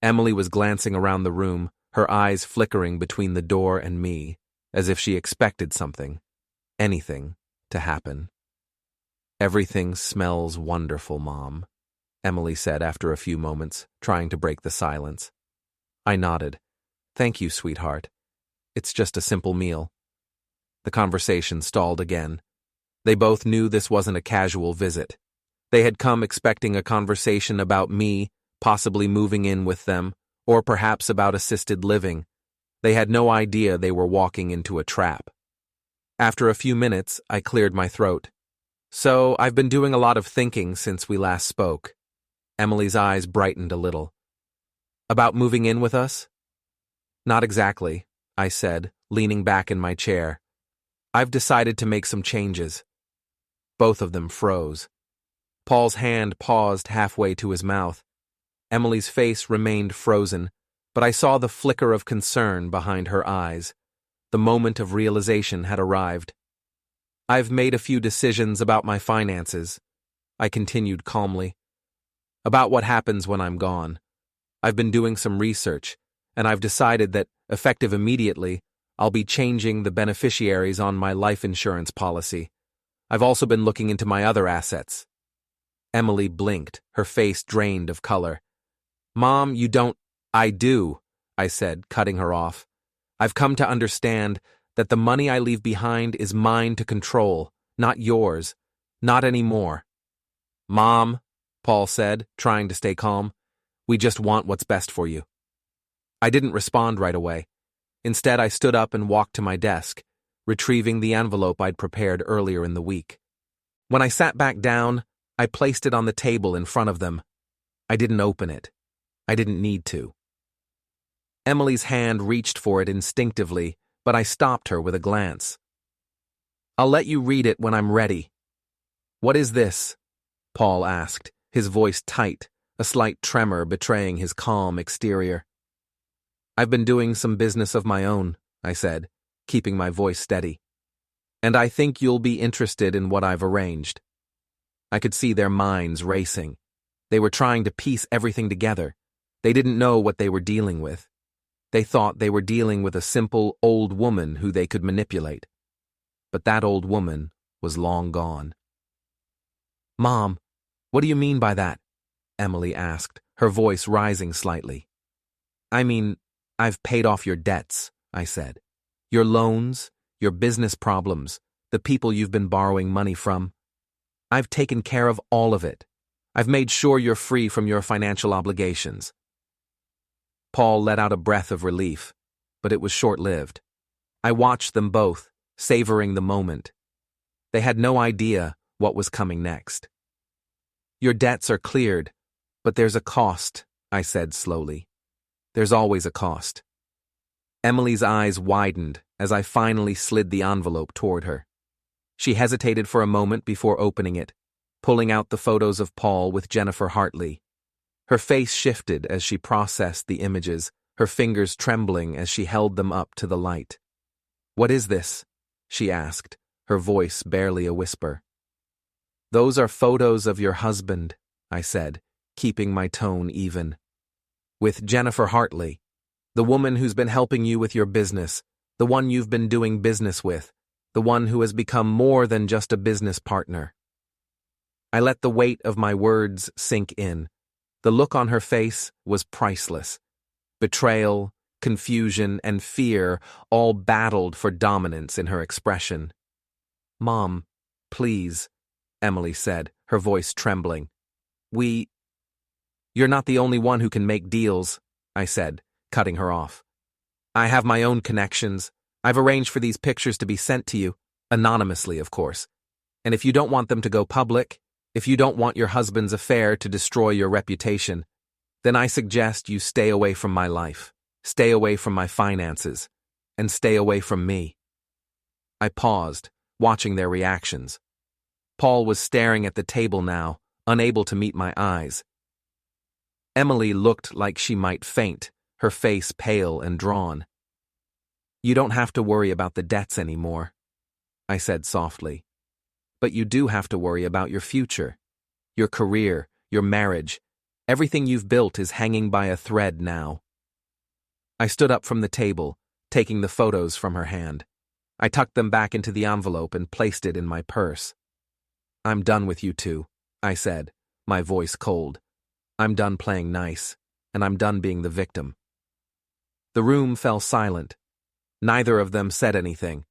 Emily was glancing around the room, her eyes flickering between the door and me, as if she expected something, anything, to happen. "Everything smells wonderful, Mom," Emily said after a few moments, trying to break the silence. I nodded. "Thank you, sweetheart. It's just a simple meal." The conversation stalled again. They both knew this wasn't a casual visit. They had come expecting a conversation about me, possibly moving in with them, or perhaps about assisted living. They had no idea they were walking into a trap. After a few minutes, I cleared my throat. "So, I've been doing a lot of thinking since we last spoke." Emily's eyes brightened a little. "About moving in with us?" "Not exactly," I said, leaning back in my chair. "I've decided to make some changes." Both of them froze. Paul's hand paused halfway to his mouth. Emily's face remained frozen, but I saw the flicker of concern behind her eyes. The moment of realization had arrived. "I've made a few decisions about my finances," I continued calmly. "About what happens when I'm gone. I've been doing some research, and I've decided that, effective immediately, I'll be changing the beneficiaries on my life insurance policy. I've also been looking into my other assets." Emily blinked, her face drained of color. "Mom, you don't—" "I do," I said, cutting her off. "I've come to understand that the money I leave behind is mine to control, not yours. Not anymore." "Mom," Paul said, trying to stay calm, "we just want what's best for you." I didn't respond right away. Instead, I stood up and walked to my desk, retrieving the envelope I'd prepared earlier in the week. When I sat back down, I placed it on the table in front of them. I didn't open it. I didn't need to. Emily's hand reached for it instinctively, but I stopped her with a glance. "I'll let you read it when I'm ready." "What is this?" Paul asked, his voice tight, a slight tremor betraying his calm exterior. "I've been doing some business of my own," I said, keeping my voice steady. And I think you'll be interested in what I've arranged. I could see their minds racing. They were trying to piece everything together. They didn't know what they were dealing with. They thought they were dealing with a simple old woman who they could manipulate. But that old woman was long gone. "Mom, what do you mean by that?" Emily asked, her voice rising slightly. "I mean, I've paid off your debts," I said. "Your loans, your business problems, the people you've been borrowing money from. I've taken care of all of it. I've made sure you're free from your financial obligations." Paul let out a breath of relief, but it was short-lived. I watched them both, savoring the moment. They had no idea what was coming next. "Your debts are cleared, but there's a cost," I said slowly. "There's always a cost." Emily's eyes widened as I finally slid the envelope toward her. She hesitated for a moment before opening it, pulling out the photos of Paul with Jennifer Hartley. Her face shifted as she processed the images, her fingers trembling as she held them up to the light. "What is this?" she asked, her voice barely a whisper. "Those are photos of your husband," I said, keeping my tone even. "With Jennifer Hartley, the woman who's been helping you with your business, the one you've been doing business with, the one who has become more than just a business partner." I let the weight of my words sink in. The look on her face was priceless. Betrayal, confusion, and fear all battled for dominance in her expression. "Mom, please," Emily said, her voice trembling. "You're not the only one who can make deals," I said, cutting her off. "I have my own connections. I've arranged for these pictures to be sent to you, anonymously, of course. And if you don't want them to go public, if you don't want your husband's affair to destroy your reputation, then I suggest you stay away from my life, stay away from my finances, and stay away from me." I paused, watching their reactions. Paul was staring at the table now, unable to meet my eyes. Emily looked like she might faint, her face pale and drawn. "You don't have to worry about the debts anymore," I said softly. "But you do have to worry about your future. Your career, your marriage, everything you've built is hanging by a thread now." I stood up from the table, taking the photos from her hand. I tucked them back into the envelope and placed it in my purse. "I'm done with you two," I said, my voice cold. "I'm done playing nice, and I'm done being the victim." The room fell silent. Neither of them said anything.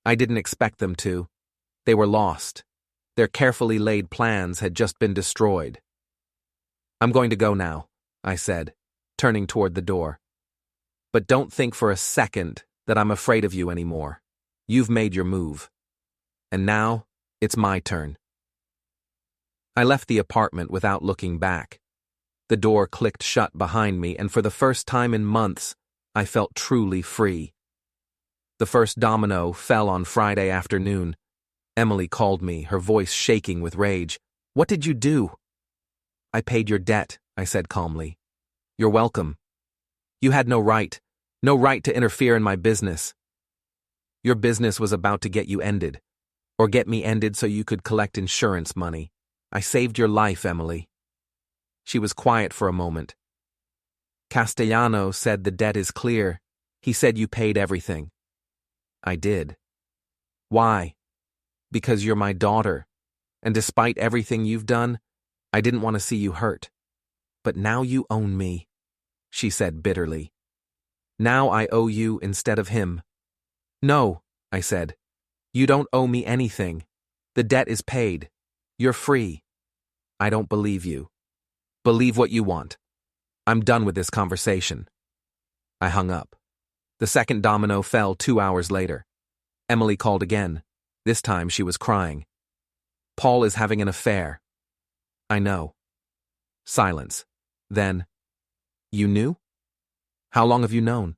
I didn't expect them to. They were lost. Their carefully laid plans had just been destroyed. "I'm going to go now," I said, turning toward the door. "But don't think for a second that I'm afraid of you anymore. You've made your move. And now, it's my turn." I left the apartment without looking back. The door clicked shut behind me, and for the first time in months, I felt truly free. The first domino fell on Friday afternoon. Emily called me, her voice shaking with rage. "What did you do?" "I paid your debt," I said calmly. "You're welcome. You had no right to interfere in my business. Your business was about to get you ended, or get me ended so you could collect insurance money. I saved your life, Emily." She was quiet for a moment. "Castellano said the debt is clear. He said you paid everything." "I did." "Why?" "Because you're my daughter, and despite everything you've done, I didn't want to see you hurt. But now you own me," she said bitterly. "Now I owe you instead of him." "No," I said. "You don't owe me anything. The debt is paid. You're free." "I don't believe you." "Believe what you want. I'm done with this conversation." I hung up. The second domino fell 2 hours later. Emily called again. This time she was crying. "Paul is having an affair." "I know." Silence. Then, "You knew? How long have you known?"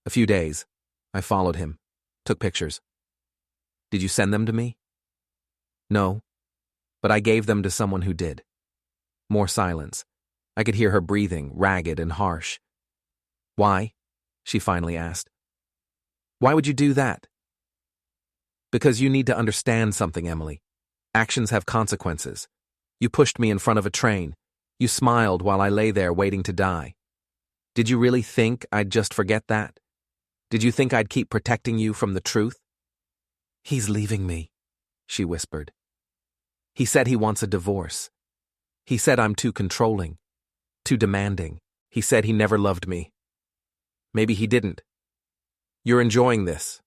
"A few days. I followed him. Took pictures." "Did you send them to me?" "No, but I gave them to someone who did." More silence. I could hear her breathing, ragged and harsh. "Why?" she finally asked. "Why would you do that?" Because you need to understand something, Emily. Actions have consequences. You pushed me in front of a train. You smiled while I lay there waiting to die. Did you really think I'd just forget that? Did you think I'd keep protecting you from the truth? He's leaving me, she whispered. He said he wants a divorce. He said I'm too controlling, too demanding. He said he never loved me. Maybe he didn't. You're enjoying this.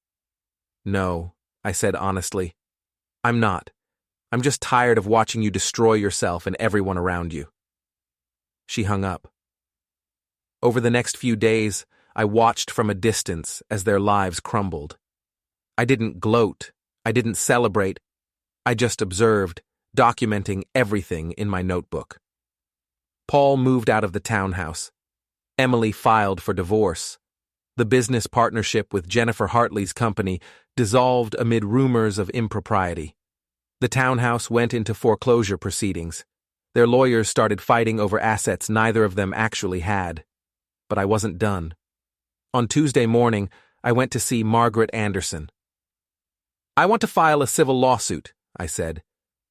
No, I said honestly. I'm not. I'm just tired of watching you destroy yourself and everyone around you. She hung up. Over the next few days, I watched from a distance as their lives crumbled. I didn't gloat. I didn't celebrate. I just observed, documenting everything in my notebook. Paul moved out of the townhouse. Emily filed for divorce. The business partnership with Jennifer Hartley's company dissolved amid rumors of impropriety. The townhouse went into foreclosure proceedings. Their lawyers started fighting over assets neither of them actually had. But I wasn't done. On Tuesday morning, I went to see Margaret Anderson. I want to file a civil lawsuit, I said,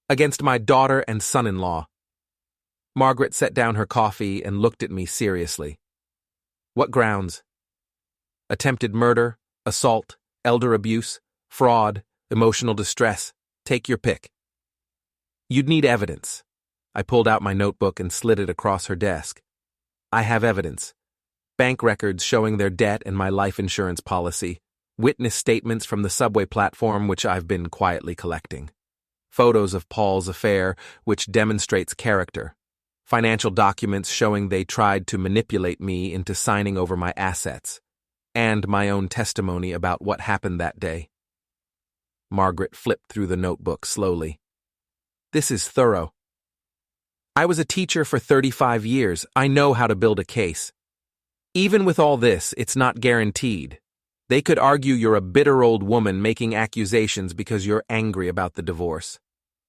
against my daughter and son-in-law. Margaret set down her coffee and looked at me seriously. What grounds? Attempted murder, assault, elder abuse, fraud, emotional distress. Take your pick. You'd need evidence. I pulled out my notebook and slid it across her desk. I have evidence. Bank records showing their debt and my life insurance policy. Witness statements from the subway platform which I've been quietly collecting. Photos of Paul's affair which demonstrates character. Financial documents showing they tried to manipulate me into signing over my assets. And my own testimony about what happened that day. Margaret flipped through the notebook slowly. This is thorough. I was a teacher for 35 years. I know how to build a case. Even with all this, it's not guaranteed. They could argue you're a bitter old woman making accusations because you're angry about the divorce.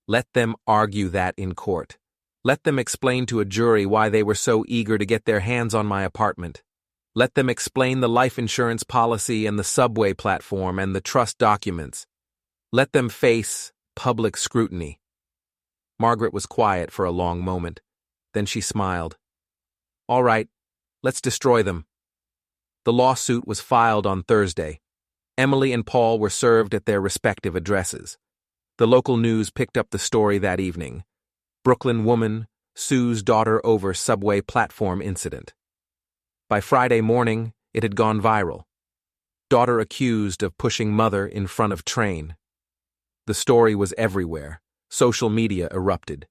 Let them argue that in court. Let them explain to a jury why they were so eager to get their hands on my apartment. Let them explain the life insurance policy and the subway platform and the trust documents. Let them face public scrutiny. Margaret was quiet for a long moment. Then she smiled. All right, let's destroy them. The lawsuit was filed on Thursday. Emily and Paul were served at their respective addresses. The local news picked up the story that evening. Brooklyn woman sues daughter over subway platform incident. By Friday morning, it had gone viral. Daughter accused of pushing mother in front of train. The story was everywhere. Social media erupted.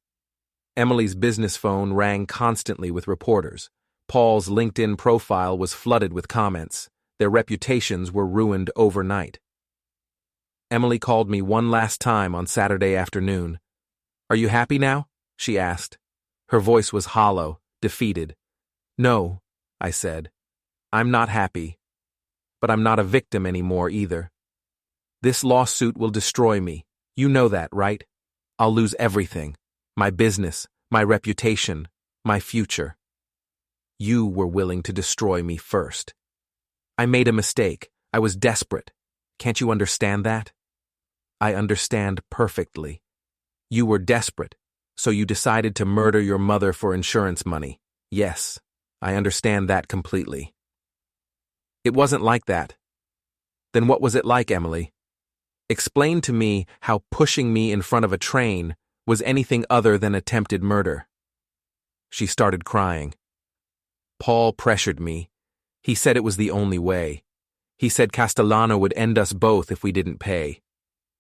Emily's business phone rang constantly with reporters. Paul's LinkedIn profile was flooded with comments. Their reputations were ruined overnight. Emily called me one last time on Saturday afternoon. Are you happy now? She asked. Her voice was hollow, defeated. No, I said. I'm not happy. But I'm not a victim anymore either. This lawsuit will destroy me. You know that, right? I'll lose everything. My business, my reputation, my future. You were willing to destroy me first. I made a mistake. I was desperate. Can't you understand that? I understand perfectly. You were desperate, so you decided to murder your mother for insurance money. Yes, I understand that completely. It wasn't like that. Then what was it like, Emily? Explain to me how pushing me in front of a train was anything other than attempted murder. She started crying. Paul pressured me. He said it was the only way. He said Castellano would end us both if we didn't pay.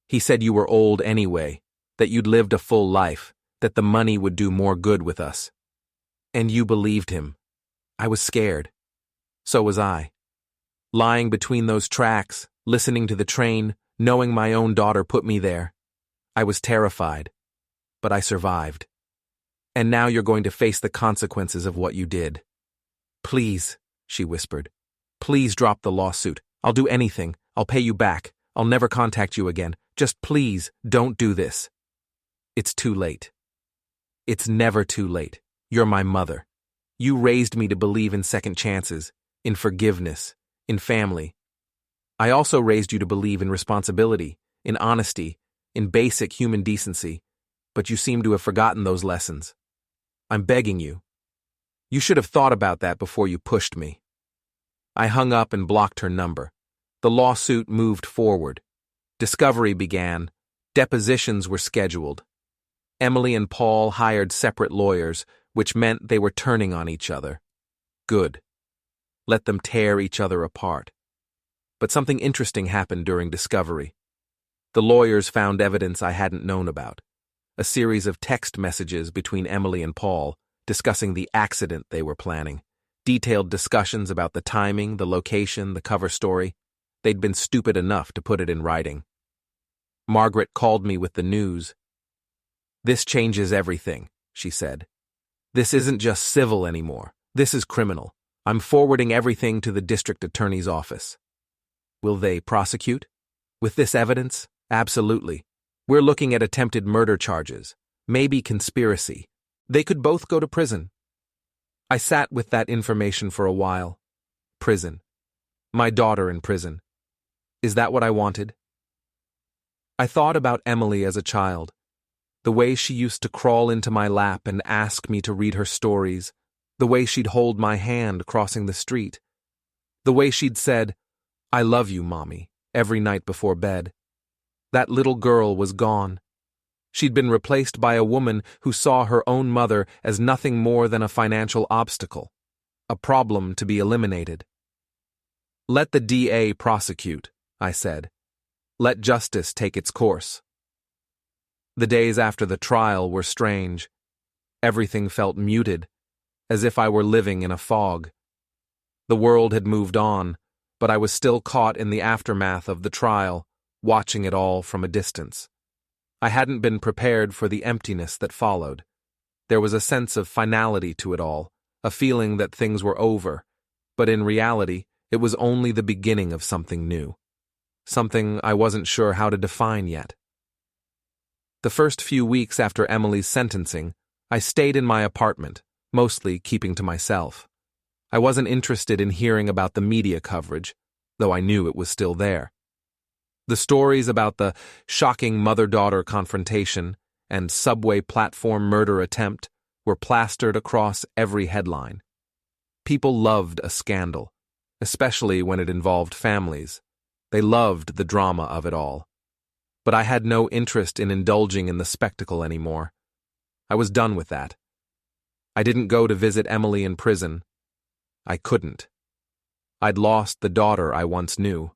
He said you were old anyway, that you'd lived a full life, that the money would do more good with us. And you believed him. I was scared. So was I. Lying between those tracks, listening to the train, knowing my own daughter put me there. I was terrified. But I survived. And now you're going to face the consequences of what you did. Please, she whispered. Please drop the lawsuit. I'll do anything. I'll pay you back. I'll never contact you again. Just please, don't do this. It's too late. It's never too late. You're my mother. You raised me to believe in second chances, in forgiveness, in family. I also raised you to believe in responsibility, in honesty, in basic human decency, but you seem to have forgotten those lessons. I'm begging you. You should have thought about that before you pushed me." I hung up and blocked her number. The lawsuit moved forward. Discovery began. Depositions were scheduled. Emily and Paul hired separate lawyers, which meant they were turning on each other. Good. Let them tear each other apart. But something interesting happened during discovery. The lawyers found evidence I hadn't known about. A series of text messages between Emily and Paul, discussing the accident they were planning. Detailed discussions about the timing, the location, the cover story. They'd been stupid enough to put it in writing. Margaret called me with the news. "This changes everything," she said. "This isn't just civil anymore. This is criminal. I'm forwarding everything to the district attorney's office." Will they prosecute? With this evidence? Absolutely. We're looking at attempted murder charges, maybe conspiracy. They could both go to prison. I sat with that information for a while. Prison. My daughter in prison. Is that what I wanted? I thought about Emily as a child. The way she used to crawl into my lap and ask me to read her stories. The way she'd hold my hand crossing the street. The way she'd said, "I love you, Mommy," every night before bed. That little girl was gone. She'd been replaced by a woman who saw her own mother as nothing more than a financial obstacle, a problem to be eliminated. "Let the DA prosecute," I said. "Let justice take its course." The days after the trial were strange. Everything felt muted, as if I were living in a fog. The world had moved on, but I was still caught in the aftermath of the trial, watching it all from a distance. I hadn't been prepared for the emptiness that followed. There was a sense of finality to it all, a feeling that things were over, but in reality, it was only the beginning of something new. Something I wasn't sure how to define yet. The first few weeks after Emily's sentencing, I stayed in my apartment, mostly keeping to myself. I wasn't interested in hearing about the media coverage, though I knew it was still there. The stories about the shocking mother-daughter confrontation and subway platform murder attempt were plastered across every headline. People loved a scandal, especially when it involved families. They loved the drama of it all. But I had no interest in indulging in the spectacle anymore. I was done with that. I didn't go to visit Emily in prison. I couldn't. I'd lost the daughter I once knew,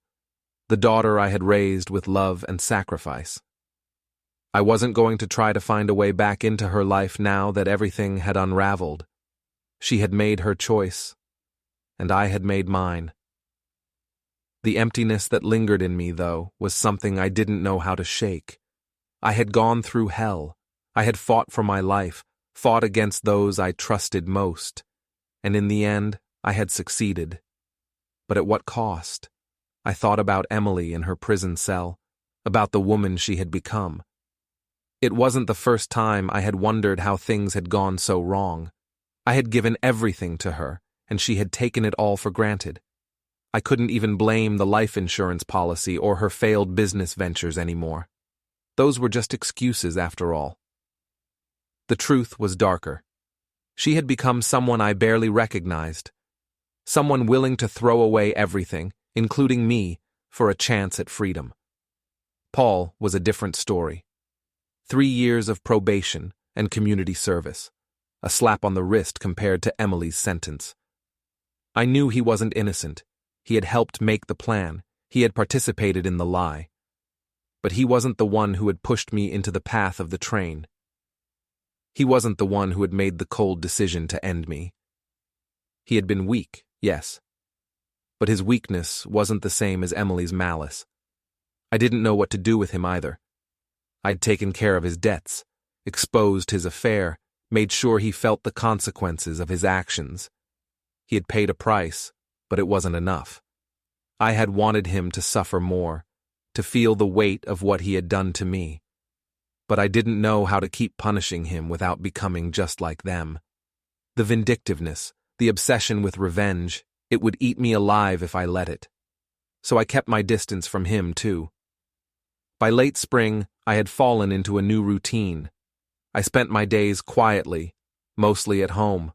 the daughter I had raised with love and sacrifice. I wasn't going to try to find a way back into her life now that everything had unraveled. She had made her choice, and I had made mine. The emptiness that lingered in me, though, was something I didn't know how to shake. I had gone through hell. I had fought for my life, fought against those I trusted most, and in the end, I had succeeded. But at what cost? I thought about Emily in her prison cell, about the woman she had become. It wasn't the first time I had wondered how things had gone so wrong. I had given everything to her, and she had taken it all for granted. I couldn't even blame the life insurance policy or her failed business ventures anymore. Those were just excuses after all. The truth was darker. She had become someone I barely recognized. Someone willing to throw away everything, including me, for a chance at freedom. Paul was a different story. 3 years of probation and community service. A slap on the wrist compared to Emily's sentence. I knew he wasn't innocent. He had helped make the plan. He had participated in the lie. But he wasn't the one who had pushed me into the path of the train. He wasn't the one who had made the cold decision to end me. He had been weak, yes. But his weakness wasn't the same as Emily's malice. I didn't know what to do with him either. I'd taken care of his debts, exposed his affair, made sure he felt the consequences of his actions. He had paid a price, but it wasn't enough. I had wanted him to suffer more, to feel the weight of what he had done to me. But I didn't know how to keep punishing him without becoming just like them. The vindictiveness, the obsession with revenge, it would eat me alive if I let it. So I kept my distance from him, too. By late spring, I had fallen into a new routine. I spent my days quietly, mostly at home.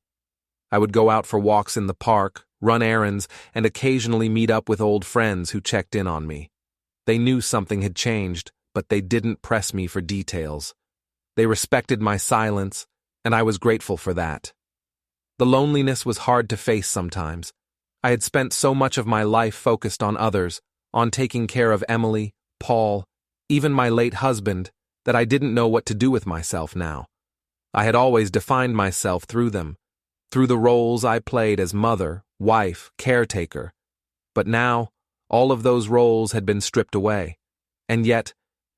I would go out for walks in the park, run errands, and occasionally meet up with old friends who checked in on me. They knew something had changed, but they didn't press me for details. They respected my silence, and I was grateful for that. The loneliness was hard to face sometimes. I had spent so much of my life focused on others, on taking care of Emily, Paul, even my late husband, that I didn't know what to do with myself now. I had always defined myself through them, through the roles I played as mother, wife, caretaker. But now, all of those roles had been stripped away, and yet,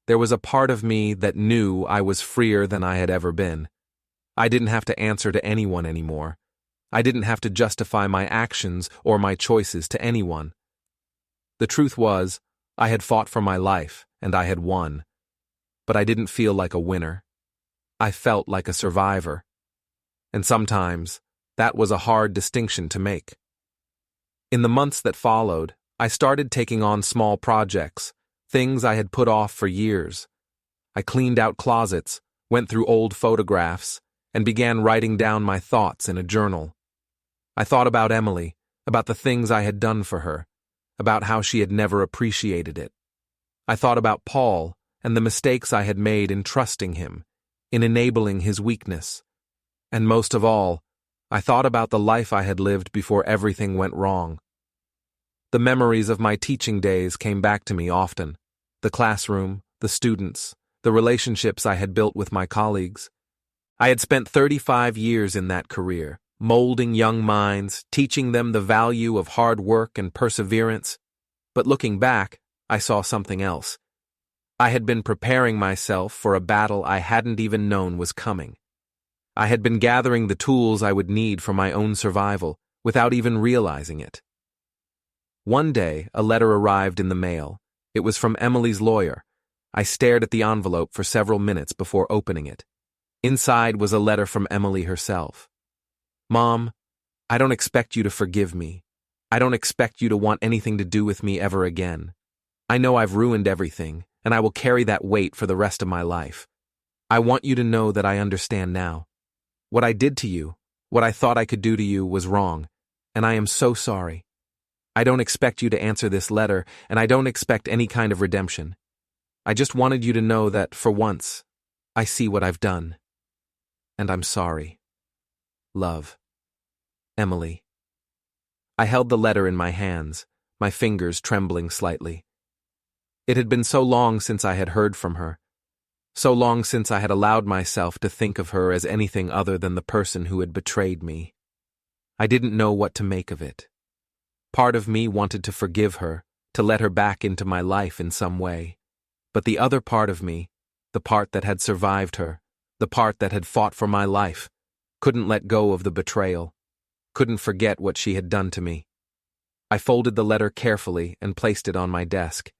there was a part of me that knew I was freer than I had ever been. I didn't have to answer to anyone anymore. I didn't have to justify my actions or my choices to anyone. The truth was, I had fought for my life, and I had won. But I didn't feel like a winner. I felt like a survivor. And sometimes, that was a hard distinction to make. In the months that followed, I started taking on small projects, things I had put off for years. I cleaned out closets, went through old photographs, and began writing down my thoughts in a journal. I thought about Emily, about the things I had done for her, about how she had never appreciated it. I thought about Paul and the mistakes I had made in trusting him, in enabling his weakness. And most of all, I thought about the life I had lived before everything went wrong. The memories of my teaching days came back to me often. The classroom, the students, the relationships I had built with my colleagues. I had spent 35 years in that career, molding young minds, teaching them the value of hard work and perseverance. But looking back, I saw something else. I had been preparing myself for a battle I hadn't even known was coming. I had been gathering the tools I would need for my own survival, without even realizing it. One day, a letter arrived in the mail. It was from Emily's lawyer. I stared at the envelope for several minutes before opening it. Inside was a letter from Emily herself. Mom, I don't expect you to forgive me. I don't expect you to want anything to do with me ever again. I know I've ruined everything, and I will carry that weight for the rest of my life. I want you to know that I understand now. What I did to you, what I thought I could do to you was wrong, and I am so sorry. I don't expect you to answer this letter, and I don't expect any kind of redemption. I just wanted you to know that, for once, I see what I've done. And I'm sorry. Love. Emily. I held the letter in my hands, my fingers trembling slightly. It had been so long since I had heard from her, so long since I had allowed myself to think of her as anything other than the person who had betrayed me. I didn't know what to make of it. Part of me wanted to forgive her, to let her back into my life in some way. But the other part of me, the part that had survived her, the part that had fought for my life, couldn't let go of the betrayal, couldn't forget what she had done to me. I folded the letter carefully and placed it on my desk.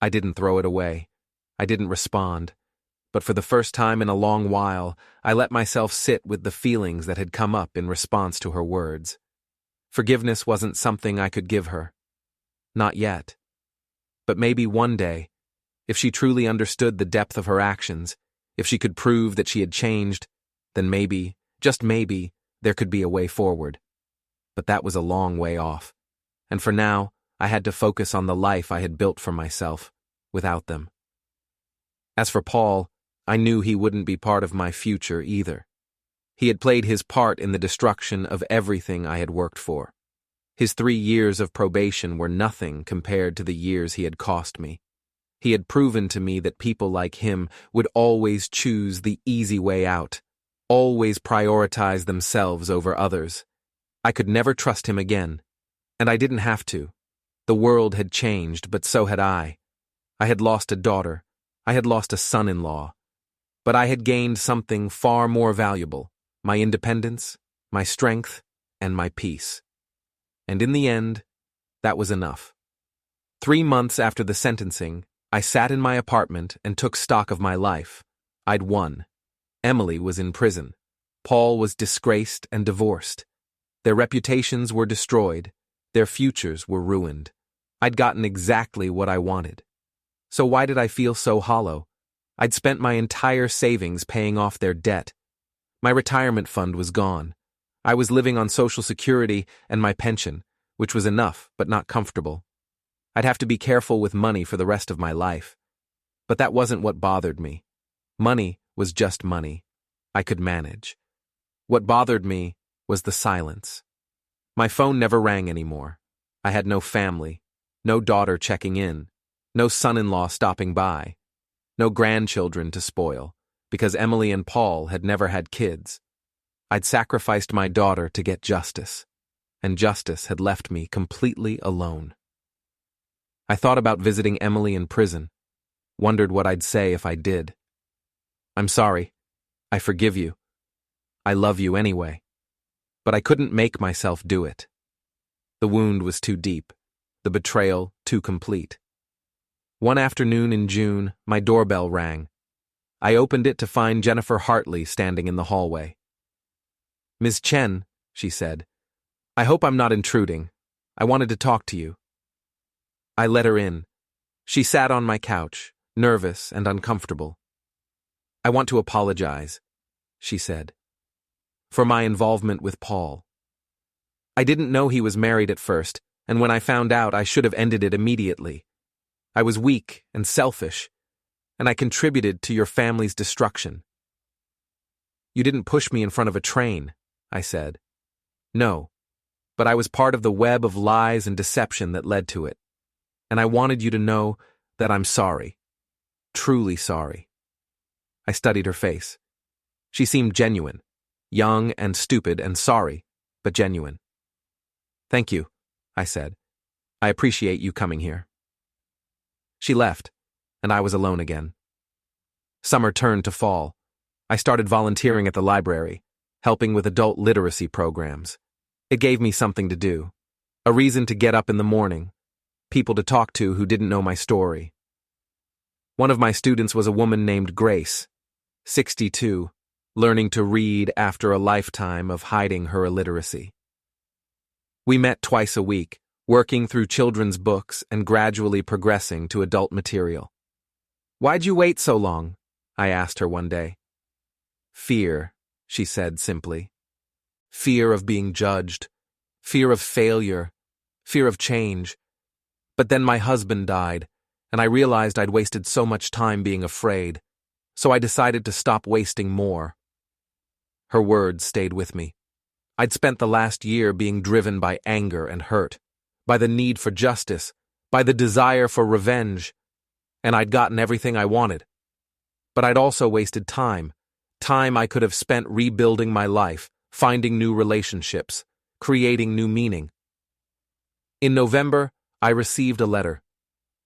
I didn't throw it away. I didn't respond. But for the first time in a long while, I let myself sit with the feelings that had come up in response to her words. Forgiveness wasn't something I could give her. Not yet. But maybe one day, if she truly understood the depth of her actions, if she could prove that she had changed, then maybe, just maybe, there could be a way forward. But that was a long way off. And for now, I had to focus on the life I had built for myself, without them. As for Paul, I knew he wouldn't be part of my future either. He had played his part in the destruction of everything I had worked for. His 3 years of probation were nothing compared to the years he had cost me. He had proven to me that people like him would always choose the easy way out, always prioritize themselves over others. I could never trust him again, and I didn't have to. The world had changed, but so had I. I had lost a daughter. I had lost a son-in-law. But I had gained something far more valuable. My independence, my strength, and my peace. And in the end, that was enough. 3 months after the sentencing, I sat in my apartment and took stock of my life. I'd won. Emily was in prison. Paul was disgraced and divorced. Their reputations were destroyed. Their futures were ruined. I'd gotten exactly what I wanted. So why did I feel so hollow? I'd spent my entire savings paying off their debt. My retirement fund was gone. I was living on Social Security and my pension, which was enough but not comfortable. I'd have to be careful with money for the rest of my life. But that wasn't what bothered me. Money was just money. I could manage. What bothered me was the silence. My phone never rang anymore. I had no family, no daughter checking in, no son-in-law stopping by, no grandchildren to spoil, because Emily and Paul had never had kids. I'd sacrificed my daughter to get justice, and justice had left me completely alone. I thought about visiting Emily in prison, wondered what I'd say if I did. I'm sorry. I forgive you. I love you anyway. But I couldn't make myself do it. The wound was too deep, the betrayal too complete. One afternoon in June, my doorbell rang. I opened it to find Jennifer Hartley standing in the hallway. "Ms. Chen," she said, "I hope I'm not intruding. I wanted to talk to you." I let her in. She sat on my couch, nervous and uncomfortable. "I want to apologize," she said, "for my involvement with Paul. I didn't know he was married at first, and when I found out, I should have ended it immediately. I was weak and selfish, and I contributed to your family's destruction." "You didn't push me in front of a train," I said. "No, but I was part of the web of lies and deception that led to it, and I wanted you to know that I'm sorry, truly sorry." I studied her face. She seemed genuine, young and stupid and sorry, but genuine. "Thank you," I said. "I appreciate you coming here." She left, and I was alone again. Summer turned to fall. I started volunteering at the library, helping with adult literacy programs. It gave me something to do, a reason to get up in the morning, people to talk to who didn't know my story. One of my students was a woman named Grace, 62, learning to read after a lifetime of hiding her illiteracy. We met twice a week, working through children's books and gradually progressing to adult material. "Why'd you wait so long?" I asked her one day. "Fear," she said simply. "Fear of being judged, fear of failure, fear of change. But then my husband died, and I realized I'd wasted so much time being afraid, so I decided to stop wasting more." Her words stayed with me. I'd spent the last year being driven by anger and hurt, by the need for justice, by the desire for revenge, and I'd gotten everything I wanted. But I'd also wasted time I could have spent rebuilding my life, finding new relationships, creating new meaning. In November, I received a letter.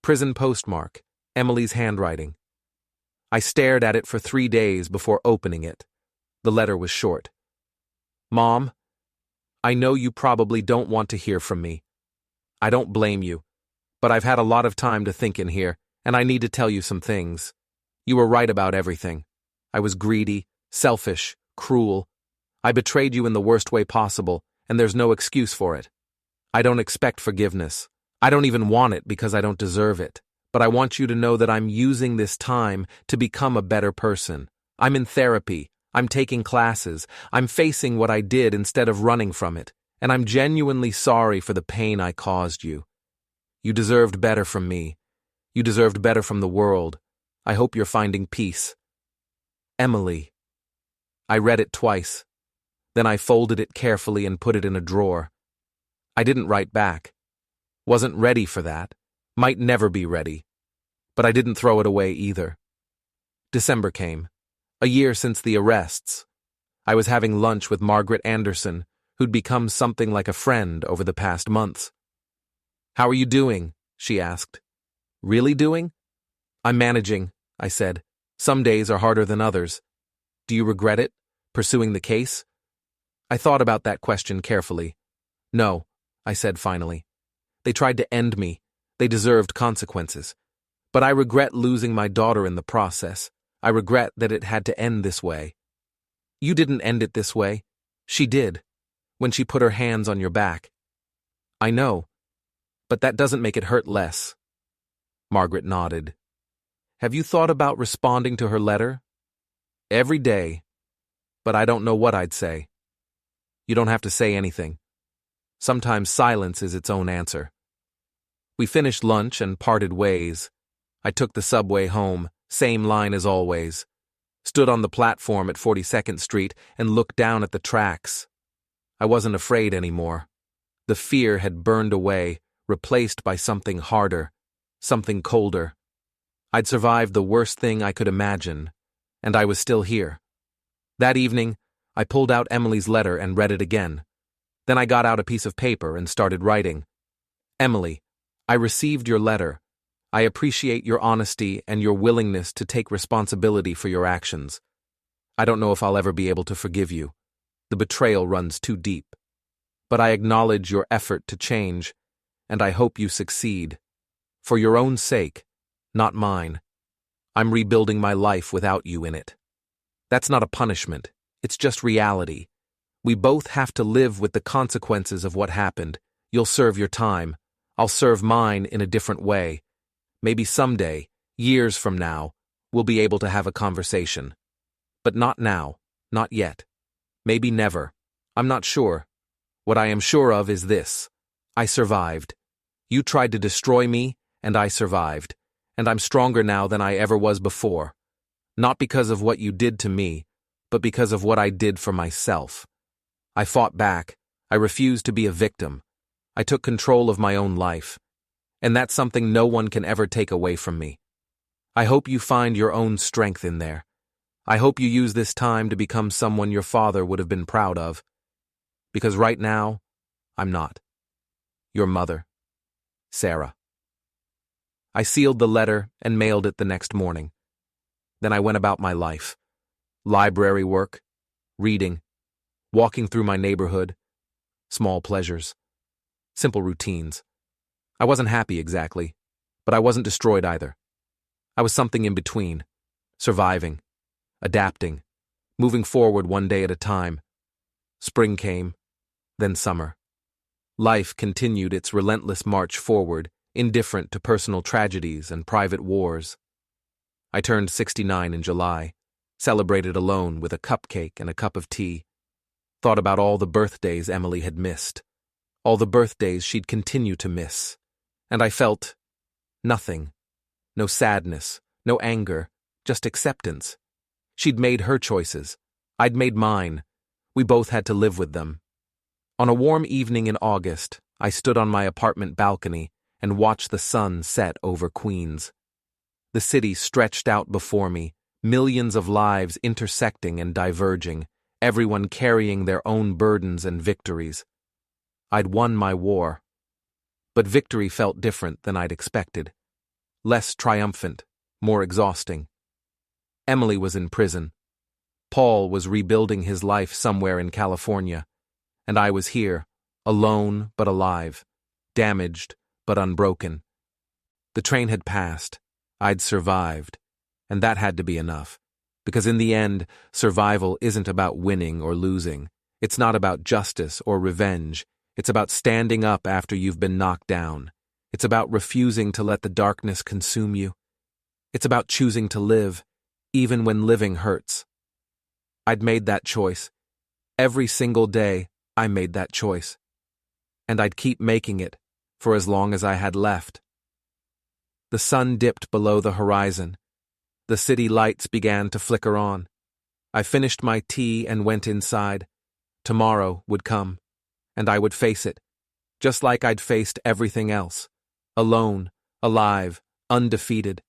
Prison postmark, Emily's handwriting. I stared at it for 3 days before opening it. The letter was short. "Mom, I know you probably don't want to hear from me. I don't blame you, but I've had a lot of time to think in here, and I need to tell you some things. You were right about everything. I was greedy, selfish, cruel. I betrayed you in the worst way possible, and there's no excuse for it. I don't expect forgiveness. I don't even want it because I don't deserve it. But I want you to know that I'm using this time to become a better person. I'm in therapy. I'm taking classes. I'm facing what I did instead of running from it. And I'm genuinely sorry for the pain I caused you. You deserved better from me. You deserved better from the world. I hope you're finding peace. Emily." I read it twice. Then I folded it carefully and put it in a drawer. I didn't write back. Wasn't ready for that. Might never be ready. But I didn't throw it away either. December came. A year since the arrests. I was having lunch with Margaret Anderson, who'd become something like a friend over the past months. "How are you doing?" she asked. "Really doing?" "I'm managing," I said. "Some days are harder than others. Do you regret it, pursuing the case?" I thought about that question carefully. "No," I said finally. "They tried to end me. They deserved consequences. But I regret losing my daughter in the process. I regret that it had to end this way." "You didn't end it this way. She did, when she put her hands on your back." "I know, but that doesn't make it hurt less." Margaret nodded. Have you thought about responding to her letter? Every day, but I don't know what I'd say. You don't have to say anything. Sometimes silence is its own answer. We finished lunch and parted ways. I took the subway home, same line as always. Stood on the platform at 42nd Street and looked down at the tracks. I wasn't afraid anymore. The fear had burned away, replaced by something harder, something colder. I'd survived the worst thing I could imagine, and I was still here. That evening, I pulled out Emily's letter and read it again. Then I got out a piece of paper and started writing. Emily, I received your letter. I appreciate your honesty and your willingness to take responsibility for your actions. I don't know if I'll ever be able to forgive you. The betrayal runs too deep. But I acknowledge your effort to change, and I hope you succeed. For your own sake, not mine. I'm rebuilding my life without you in it. That's not a punishment, it's just reality. We both have to live with the consequences of what happened. You'll serve your time. I'll serve mine in a different way. Maybe someday, years from now, we'll be able to have a conversation. But not now, not yet. Maybe never. I'm not sure. What I am sure of is this. I survived. You tried to destroy me, and I survived. And I'm stronger now than I ever was before. Not because of what you did to me, but because of what I did for myself. I fought back. I refused to be a victim. I took control of my own life. And that's something no one can ever take away from me. I hope you find your own strength in there. I hope you use this time to become someone your father would have been proud of. Because right now, I'm not. Your mother, Sarah. I sealed the letter and mailed it the next morning. Then I went about my life. Library work, reading, walking through my neighborhood, small pleasures, simple routines. I wasn't happy exactly, but I wasn't destroyed either. I was something in between, surviving, adapting, moving forward one day at a time. Spring came, then summer. Life continued its relentless march forward, indifferent to personal tragedies and private wars. I turned 69 in July, celebrated alone with a cupcake and a cup of tea, thought about all the birthdays Emily had missed, all the birthdays she'd continue to miss, and I felt nothing, no sadness, no anger, just acceptance. She'd made her choices. I'd made mine. We both had to live with them. On a warm evening in August, I stood on my apartment balcony and watched the sun set over Queens. The city stretched out before me, millions of lives intersecting and diverging, everyone carrying their own burdens and victories. I'd won my war. But victory felt different than I'd expected. Less triumphant, more exhausting. Emily was in prison. Paul was rebuilding his life somewhere in California. And I was here, alone but alive, damaged but unbroken. The train had passed. I'd survived. And that had to be enough. Because in the end, survival isn't about winning or losing. It's not about justice or revenge. It's about standing up after you've been knocked down. It's about refusing to let the darkness consume you. It's about choosing to live, even when living hurts. I'd made that choice. Every single day, I made that choice. And I'd keep making it for as long as I had left. The sun dipped below the horizon. The city lights began to flicker on. I finished my tea and went inside. Tomorrow would come, and I would face it, just like I'd faced everything else. Alone, alive, undefeated.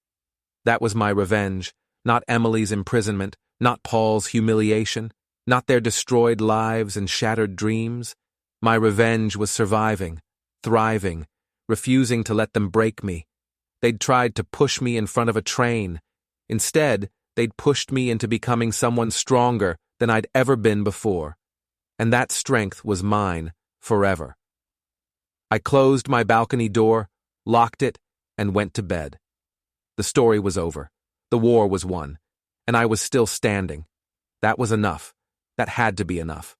That was my revenge, not Emily's imprisonment, not Paul's humiliation, not their destroyed lives and shattered dreams. My revenge was surviving, thriving, refusing to let them break me. They'd tried to push me in front of a train. Instead, they'd pushed me into becoming someone stronger than I'd ever been before. And that strength was mine forever. I closed my balcony door, locked it, and went to bed. The story was over. The war was won. And I was still standing. That was enough. That had to be enough.